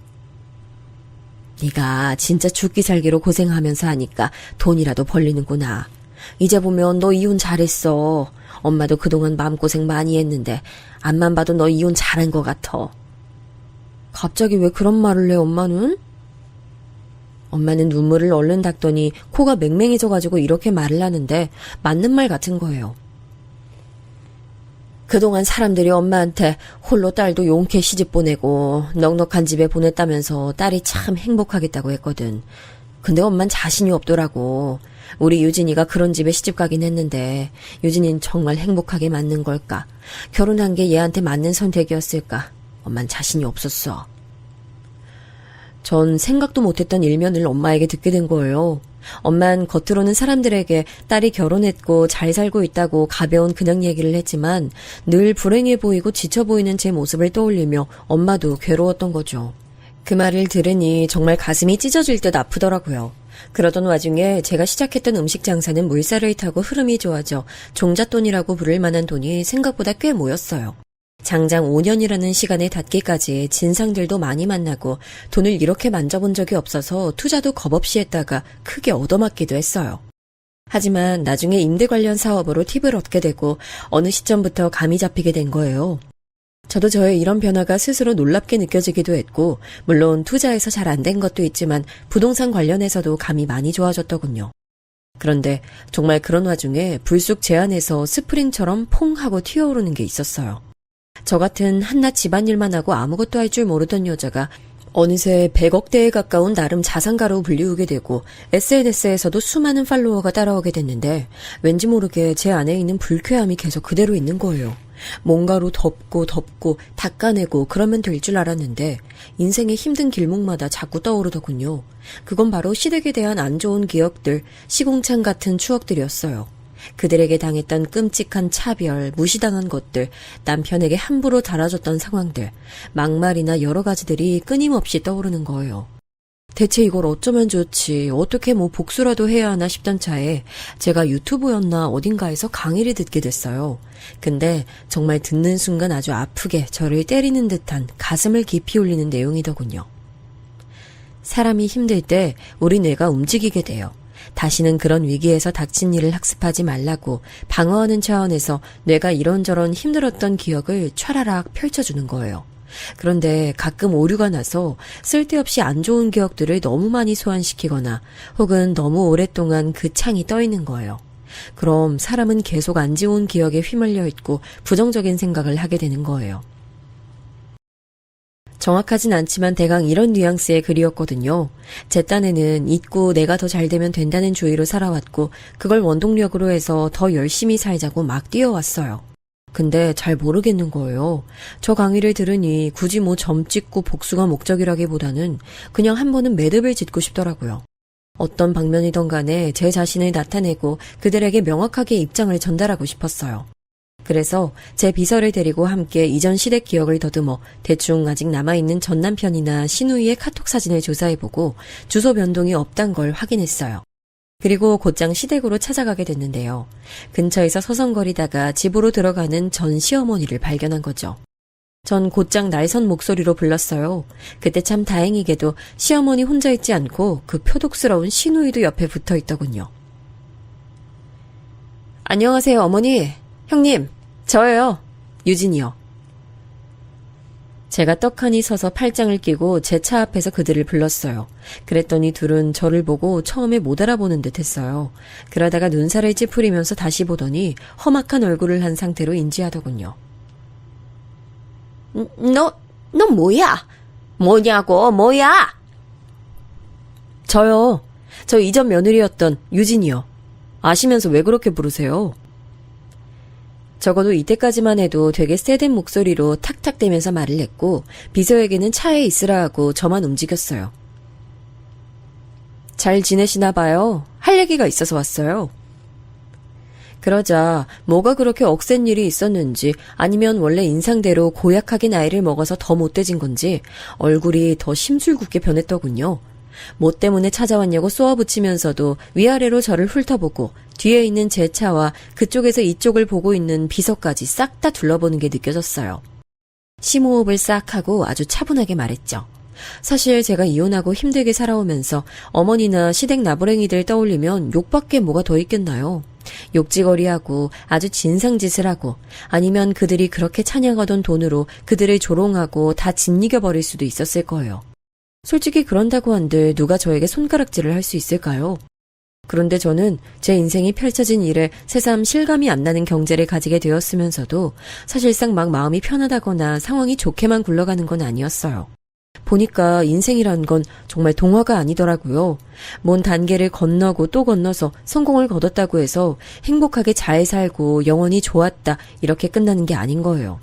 Speaker 2: 네가 진짜 죽기 살기로 고생하면서 하니까 돈이라도 벌리는구나. 이제 보면 너 이혼 잘했어. 엄마도 그동안 마음고생 많이 했는데 앞만 봐도 너 이혼 잘한 것 같아. 갑자기 왜 그런 말을 해, 엄마는? 엄마는 눈물을 얼른 닦더니 코가 맹맹해져가지고 이렇게 말을 하는데 맞는 말 같은 거예요. 그동안 사람들이 엄마한테 홀로 딸도 용케 시집 보내고 넉넉한 집에 보냈다면서 딸이 참 행복하겠다고 했거든. 근데 엄만 자신이 없더라고. 우리 유진이가 그런 집에 시집 가긴 했는데 유진이는 정말 행복하게 맞는 걸까? 결혼한 게 얘한테 맞는 선택이었을까? 엄만 자신이 없었어. 전 생각도 못했던 일면을 엄마에게 듣게 된 거예요. 엄만 겉으로는 사람들에게 딸이 결혼했고 잘 살고 있다고 가벼운 그냥 얘기를 했지만 늘 불행해 보이고 지쳐 보이는 제 모습을 떠올리며 엄마도 괴로웠던 거죠. 그 말을 들으니 정말 가슴이 찢어질 듯 아프더라고요. 그러던 와중에 제가 시작했던 음식 장사는 물살을 타고 흐름이 좋아져 종잣돈이라고 부를 만한 돈이 생각보다 꽤 모였어요. 장장 5년이라는 시간에 닿기까지 진상들도 많이 만나고 돈을 이렇게 만져본 적이 없어서 투자도 겁없이 했다가 크게 얻어맞기도 했어요. 하지만 나중에 임대 관련 사업으로 팁을 얻게 되고 어느 시점부터 감이 잡히게 된 거예요. 저도 저의 이런 변화가 스스로 놀랍게 느껴지기도 했고 물론 투자에서 잘 안 된 것도 있지만 부동산 관련해서도 감이 많이 좋아졌더군요. 그런데 정말 그런 와중에 불쑥 제 안에서 스프링처럼 퐁 하고 튀어오르는 게 있었어요. 저 같은 한낱 집안일만 하고 아무것도 할 줄 모르던 여자가 어느새 100억대에 가까운 나름 자산가로 불리우게 되고 SNS에서도 수많은 팔로워가 따라오게 됐는데 왠지 모르게 제 안에 있는 불쾌함이 계속 그대로 있는 거예요. 뭔가로 덮고 닦아내고 그러면 될 줄 알았는데 인생의 힘든 길목마다 자꾸 떠오르더군요. 그건 바로 시댁에 대한 안 좋은 기억들, 시궁창 같은 추억들이었어요. 그들에게 당했던 끔찍한 차별, 무시당한 것들, 남편에게 함부로 달아줬던 상황들, 막말이나 여러 가지들이 끊임없이 떠오르는 거예요. 대체 이걸 어쩌면 좋지, 어떻게 복수라도 해야 하나 싶던 차에 제가 유튜브였나 어딘가에서 강의를 듣게 됐어요. 근데 정말 듣는 순간 아주 아프게 저를 때리는 듯한 가슴을 깊이 울리는 내용이더군요. 사람이 힘들 때 우리 뇌가 움직이게 돼요. 다시는 그런 위기에서 닥친 일을 학습하지 말라고 방어하는 차원에서 뇌가 이런저런 힘들었던 기억을 촤라락 펼쳐주는 거예요. 그런데 가끔 오류가 나서 쓸데없이 안 좋은 기억들을 너무 많이 소환시키거나 혹은 너무 오랫동안 그 창이 떠 있는 거예요. 그럼 사람은 계속 안 좋은 기억에 휘말려 있고 부정적인 생각을 하게 되는 거예요. 정확하진 않지만 대강 이런 뉘앙스의 글이었거든요. 제 딴에는 잊고 내가 더 잘되면 된다는 주의로 살아왔고 그걸 원동력으로 해서 더 열심히 살자고 막 뛰어왔어요. 근데 잘 모르겠는 거예요. 저 강의를 들으니 굳이 점 찍고 복수가 목적이라기보다는 그냥 한 번은 매듭을 짓고 싶더라고요. 어떤 방면이든 간에 제 자신을 나타내고 그들에게 명확하게 입장을 전달하고 싶었어요. 그래서 제 비서를 데리고 함께 이전 시댁 기억을 더듬어 대충 아직 남아있는 전 남편이나 시누이의 카톡 사진을 조사해보고 주소 변동이 없단 걸 확인했어요. 그리고 곧장 시댁으로 찾아가게 됐는데요. 근처에서 서성거리다가 집으로 들어가는 전 시어머니를 발견한 거죠. 전 곧장 날선 목소리로 불렀어요. 그때 참 다행히게도 시어머니 혼자 있지 않고 그 표독스러운 시누이도 옆에 붙어 있더군요. 안녕하세요, 어머니. 형님, 저예요. 유진이요. 제가 떡하니 서서 팔짱을 끼고 제 차 앞에서 그들을 불렀어요. 그랬더니 둘은 저를 보고 처음에 못 알아보는 듯 했어요. 그러다가 눈살을 찌푸리면서 다시 보더니 험악한 얼굴을 한 상태로 인지하더군요.
Speaker 3: 너 뭐야? 뭐냐고, 뭐야?
Speaker 2: 저요. 저 이전 며느리였던 유진이요. 아시면서 왜 그렇게 부르세요? 적어도 이때까지만 해도 되게 세된 목소리로 탁탁대면서 말을 했고 비서에게는 차에 있으라 하고 저만 움직였어요. 잘 지내시나 봐요. 할 얘기가 있어서 왔어요. 그러자 뭐가 그렇게 억센 일이 있었는지 아니면 원래 인상대로 고약하게 나이를 먹어서 더 못돼진 건지 얼굴이 더 심술궂게 변했더군요. 뭐 때문에 찾아왔냐고 쏘아붙이면서도 위아래로 저를 훑어보고 뒤에 있는 제 차와 그쪽에서 이쪽을 보고 있는 비서까지 싹 다 둘러보는 게 느껴졌어요. 심호흡을 싹 하고 아주 차분하게 말했죠. 사실 제가 이혼하고 힘들게 살아오면서 어머니나 시댁 나부랭이들 떠올리면 욕밖에 뭐가 더 있겠나요? 욕지거리하고 아주 진상짓을 하고 아니면 그들이 그렇게 찬양하던 돈으로 그들을 조롱하고 다 짓이겨버릴 수도 있었을 거예요. 솔직히 그런다고 한들 누가 저에게 손가락질을 할 수 있을까요? 그런데 저는 제 인생이 펼쳐진 일에 새삼 실감이 안 나는 경제를 가지게 되었으면서도 사실상 막 마음이 편하다거나 상황이 좋게만 굴러가는 건 아니었어요. 보니까 인생이란 건 정말 동화가 아니더라고요. 먼 단계를 건너고 또 건너서 성공을 거뒀다고 해서 행복하게 잘 살고 영원히 좋았다 이렇게 끝나는 게 아닌 거예요.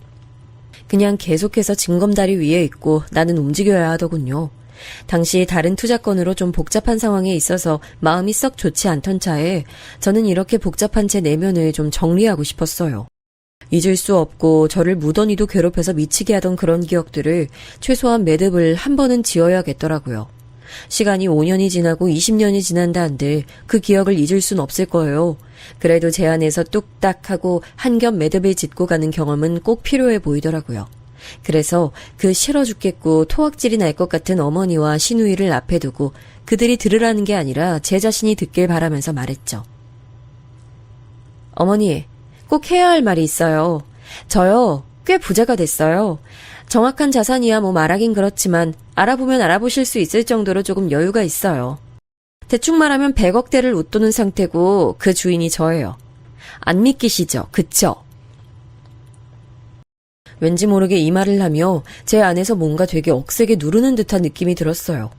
Speaker 2: 그냥 계속해서 징검다리 위에 있고 나는 움직여야 하더군요. 당시 다른 투자건으로 좀 복잡한 상황에 있어서 마음이 썩 좋지 않던 차에 저는 이렇게 복잡한 제 내면을 좀 정리하고 싶었어요. 잊을 수 없고 저를 무던히도 괴롭혀서 미치게 하던 그런 기억들을 최소한 매듭을 한 번은 지어야겠더라고요. 시간이 5년이 지나고 20년이 지난다 한들 그 기억을 잊을 순 없을 거예요. 그래도 제 안에서 뚝딱 하고 한 겹 매듭을 짓고 가는 경험은 꼭 필요해 보이더라고요. 그래서 그 싫어 죽겠고 토악질이 날 것 같은 어머니와 시누이를 앞에 두고 그들이 들으라는 게 아니라 제 자신이 듣길 바라면서 말했죠. 어머니, 꼭 해야 할 말이 있어요. 저요, 꽤 부자가 됐어요. 정확한 자산이야 뭐 말하긴 그렇지만 알아보면 알아보실 수 있을 정도로 조금 여유가 있어요. 대충 말하면 100억대를 웃도는 상태고 그 주인이 저예요. 안 믿기시죠? 그쵸? 왠지 모르게 이 말을 하며 제 안에서 뭔가 되게 억세게 누르는 듯한 느낌이 들었어요.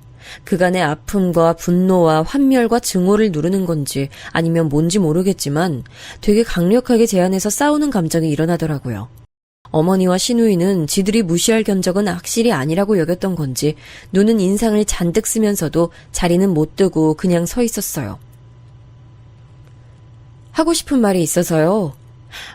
Speaker 2: 그간의 아픔과 분노와 환멸과 증오를 누르는 건지 아니면 뭔지 모르겠지만 되게 강력하게 제 안에서 싸우는 감정이 일어나더라고요. 어머니와 시누이는 지들이 무시할 견적은 악실이 아니라고 여겼던 건지 눈은 인상을 잔뜩 쓰면서도 자리는 못 뜨고 그냥 서 있었어요. 하고 싶은 말이 있어서요.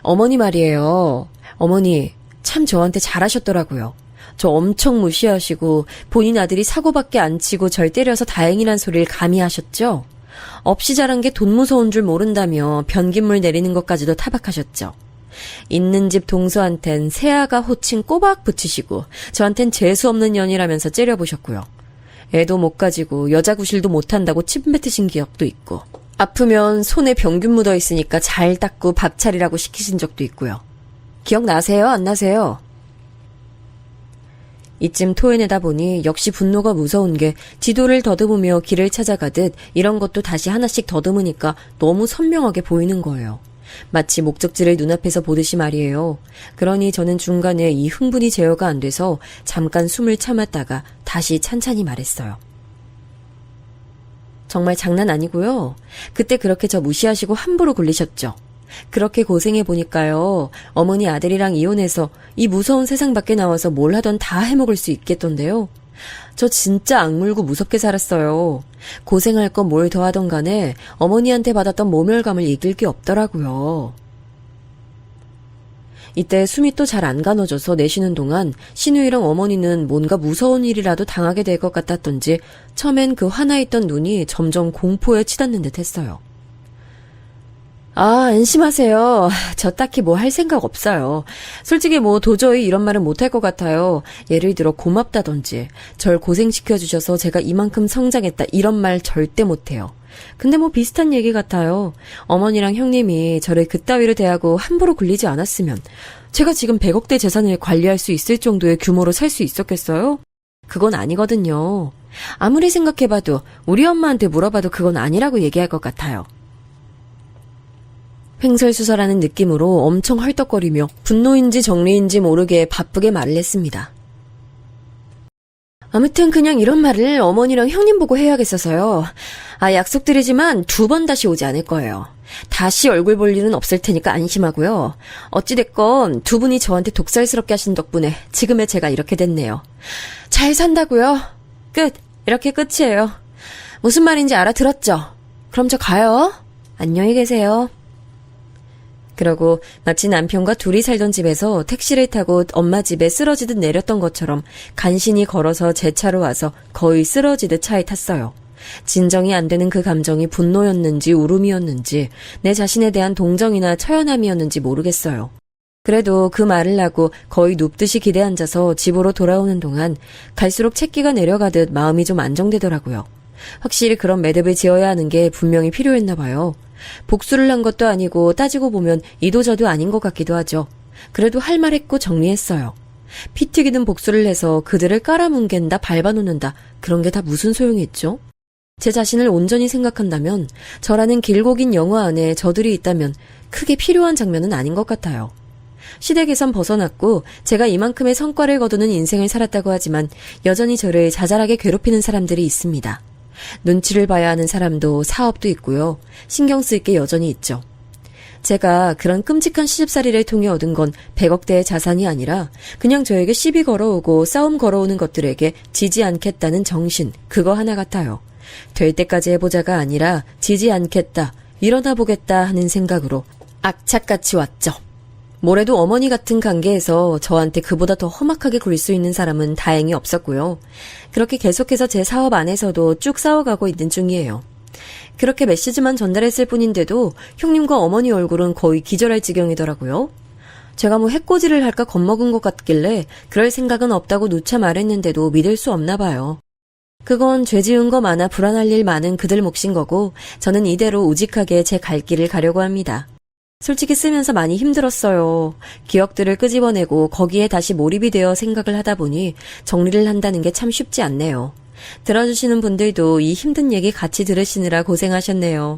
Speaker 2: 어머니 말이에요. 어머니 참 저한테 잘하셨더라고요. 저 엄청 무시하시고 본인 아들이 사고밖에 안 치고 절 때려서 다행이란 소리를 감히 하셨죠? 없이 자란 게 돈 무서운 줄 모른다며 변기물 내리는 것까지도 타박하셨죠. 있는 집 동서한텐 새아가 호칭 꼬박 붙이시고 저한텐 재수없는 년이라면서 째려보셨고요. 애도 못 가지고 여자 구실도 못한다고 침 뱉으신 기억도 있고 아프면 손에 병균 묻어 있으니까 잘 닦고 밥 차리라고 시키신 적도 있고요. 기억나세요? 안 나세요? 이쯤 토해내다 보니 역시 분노가 무서운 게 지도를 더듬으며 길을 찾아가듯 이런 것도 다시 하나씩 더듬으니까 너무 선명하게 보이는 거예요. 마치 목적지를 눈앞에서 보듯이 말이에요. 그러니 저는 중간에 이 흥분이 제어가 안 돼서 잠깐 숨을 참았다가 다시 찬찬히 말했어요. 정말 장난 아니고요. 그때 그렇게 저 무시하시고 함부로 굴리셨죠. 그렇게 고생해보니까요. 어머니 아들이랑 이혼해서 이 무서운 세상 밖에 나와서 뭘 하던 다 해먹을 수 있겠던데요. 저 진짜 악물고 무섭게 살았어요. 고생할 건 뭘 더하던 간에 어머니한테 받았던 모멸감을 이길 게 없더라고요. 이때 숨이 또 잘 안 가눠져서 내쉬는 동안 신우이랑 어머니는 뭔가 무서운 일이라도 당하게 될 것 같았던지 처음엔 그 화나있던 눈이 점점 공포에 치닫는 듯 했어요. 안심하세요. 저 딱히 뭐 할 생각 없어요. 솔직히 뭐 도저히 이런 말은 못할 것 같아요. 예를 들어 고맙다던지 절 고생시켜주셔서 제가 이만큼 성장했다 이런 말 절대 못해요. 근데 뭐 비슷한 얘기 같아요. 어머니랑 형님이 저를 그따위로 대하고 함부로 굴리지 않았으면 제가 지금 100억대 재산을 관리할 수 있을 정도의 규모로 살 수 있었겠어요? 그건 아니거든요. 아무리 생각해봐도 우리 엄마한테 물어봐도 그건 아니라고 얘기할 것 같아요. 횡설수설하는 느낌으로 엄청 헐떡거리며 분노인지 정리인지 모르게 바쁘게 말을 했습니다. 아무튼 그냥 이런 말을 어머니랑 형님 보고 해야겠어서요. 약속드리지만 2번 다시 오지 않을 거예요. 다시 얼굴 볼 일은 없을 테니까 안심하고요. 어찌됐건 두 분이 저한테 독살스럽게 하신 덕분에 지금의 제가 이렇게 됐네요. 잘 산다고요? 끝. 이렇게 끝이에요. 무슨 말인지 알아들었죠? 그럼 저 가요. 안녕히 계세요. 그러고 마치 남편과 둘이 살던 집에서 택시를 타고 엄마 집에 쓰러지듯 내렸던 것처럼 간신히 걸어서 제 차로 와서 거의 쓰러지듯 차에 탔어요. 진정이 안 되는 그 감정이 분노였는지 울음이었는지 내 자신에 대한 동정이나 처연함이었는지 모르겠어요. 그래도 그 말을 하고 거의 눕듯이 기대 앉아서 집으로 돌아오는 동안 갈수록 채기가 내려가듯 마음이 좀 안정되더라고요. 확실히 그런 매듭을 지어야 하는 게 분명히 필요했나 봐요. 복수를 한 것도 아니고 따지고 보면 이도저도 아닌 것 같기도 하죠. 그래도 할 말 했고 정리했어요. 피 튀기는 복수를 해서 그들을 깔아뭉갠다 밟아놓는다 그런 게 다 무슨 소용이 있죠? 제 자신을 온전히 생각한다면 저라는 길고 긴 영화 안에 저들이 있다면 크게 필요한 장면은 아닌 것 같아요. 시댁에선 벗어났고 제가 이만큼의 성과를 거두는 인생을 살았다고 하지만 여전히 저를 자잘하게 괴롭히는 사람들이 있습니다. 눈치를 봐야 하는 사람도 사업도 있고요. 신경 쓸 게 여전히 있죠. 제가 그런 끔찍한 시집살이를 통해 얻은 건 100억대의 자산이 아니라 그냥 저에게 시비 걸어오고 싸움 걸어오는 것들에게 지지 않겠다는 정신, 그거 하나 같아요. 될 때까지 해보자가 아니라 지지 않겠다, 일어나 보겠다 하는 생각으로 악착같이 왔죠. 뭐래도 어머니 같은 관계에서 저한테 그보다 더 험악하게 굴 수 있는 사람은 다행히 없었고요. 그렇게 계속해서 제 사업 안에서도 쭉 싸워가고 있는 중이에요. 그렇게 메시지만 전달했을 뿐인데도 형님과 어머니 얼굴은 거의 기절할 지경이더라고요. 제가 뭐 해코지를 할까 겁먹은 것 같길래 그럴 생각은 없다고 누차 말했는데도 믿을 수 없나 봐요. 그건 죄 지은 거 많아 불안할 일 많은 그들 몫인 거고 저는 이대로 우직하게 제 갈 길을 가려고 합니다. 솔직히 쓰면서 많이 힘들었어요. 기억들을 끄집어내고 거기에 다시 몰입이 되어 생각을 하다 보니 정리를 한다는 게 참 쉽지 않네요. 들어주시는 분들도 이 힘든 얘기 같이 들으시느라 고생하셨네요.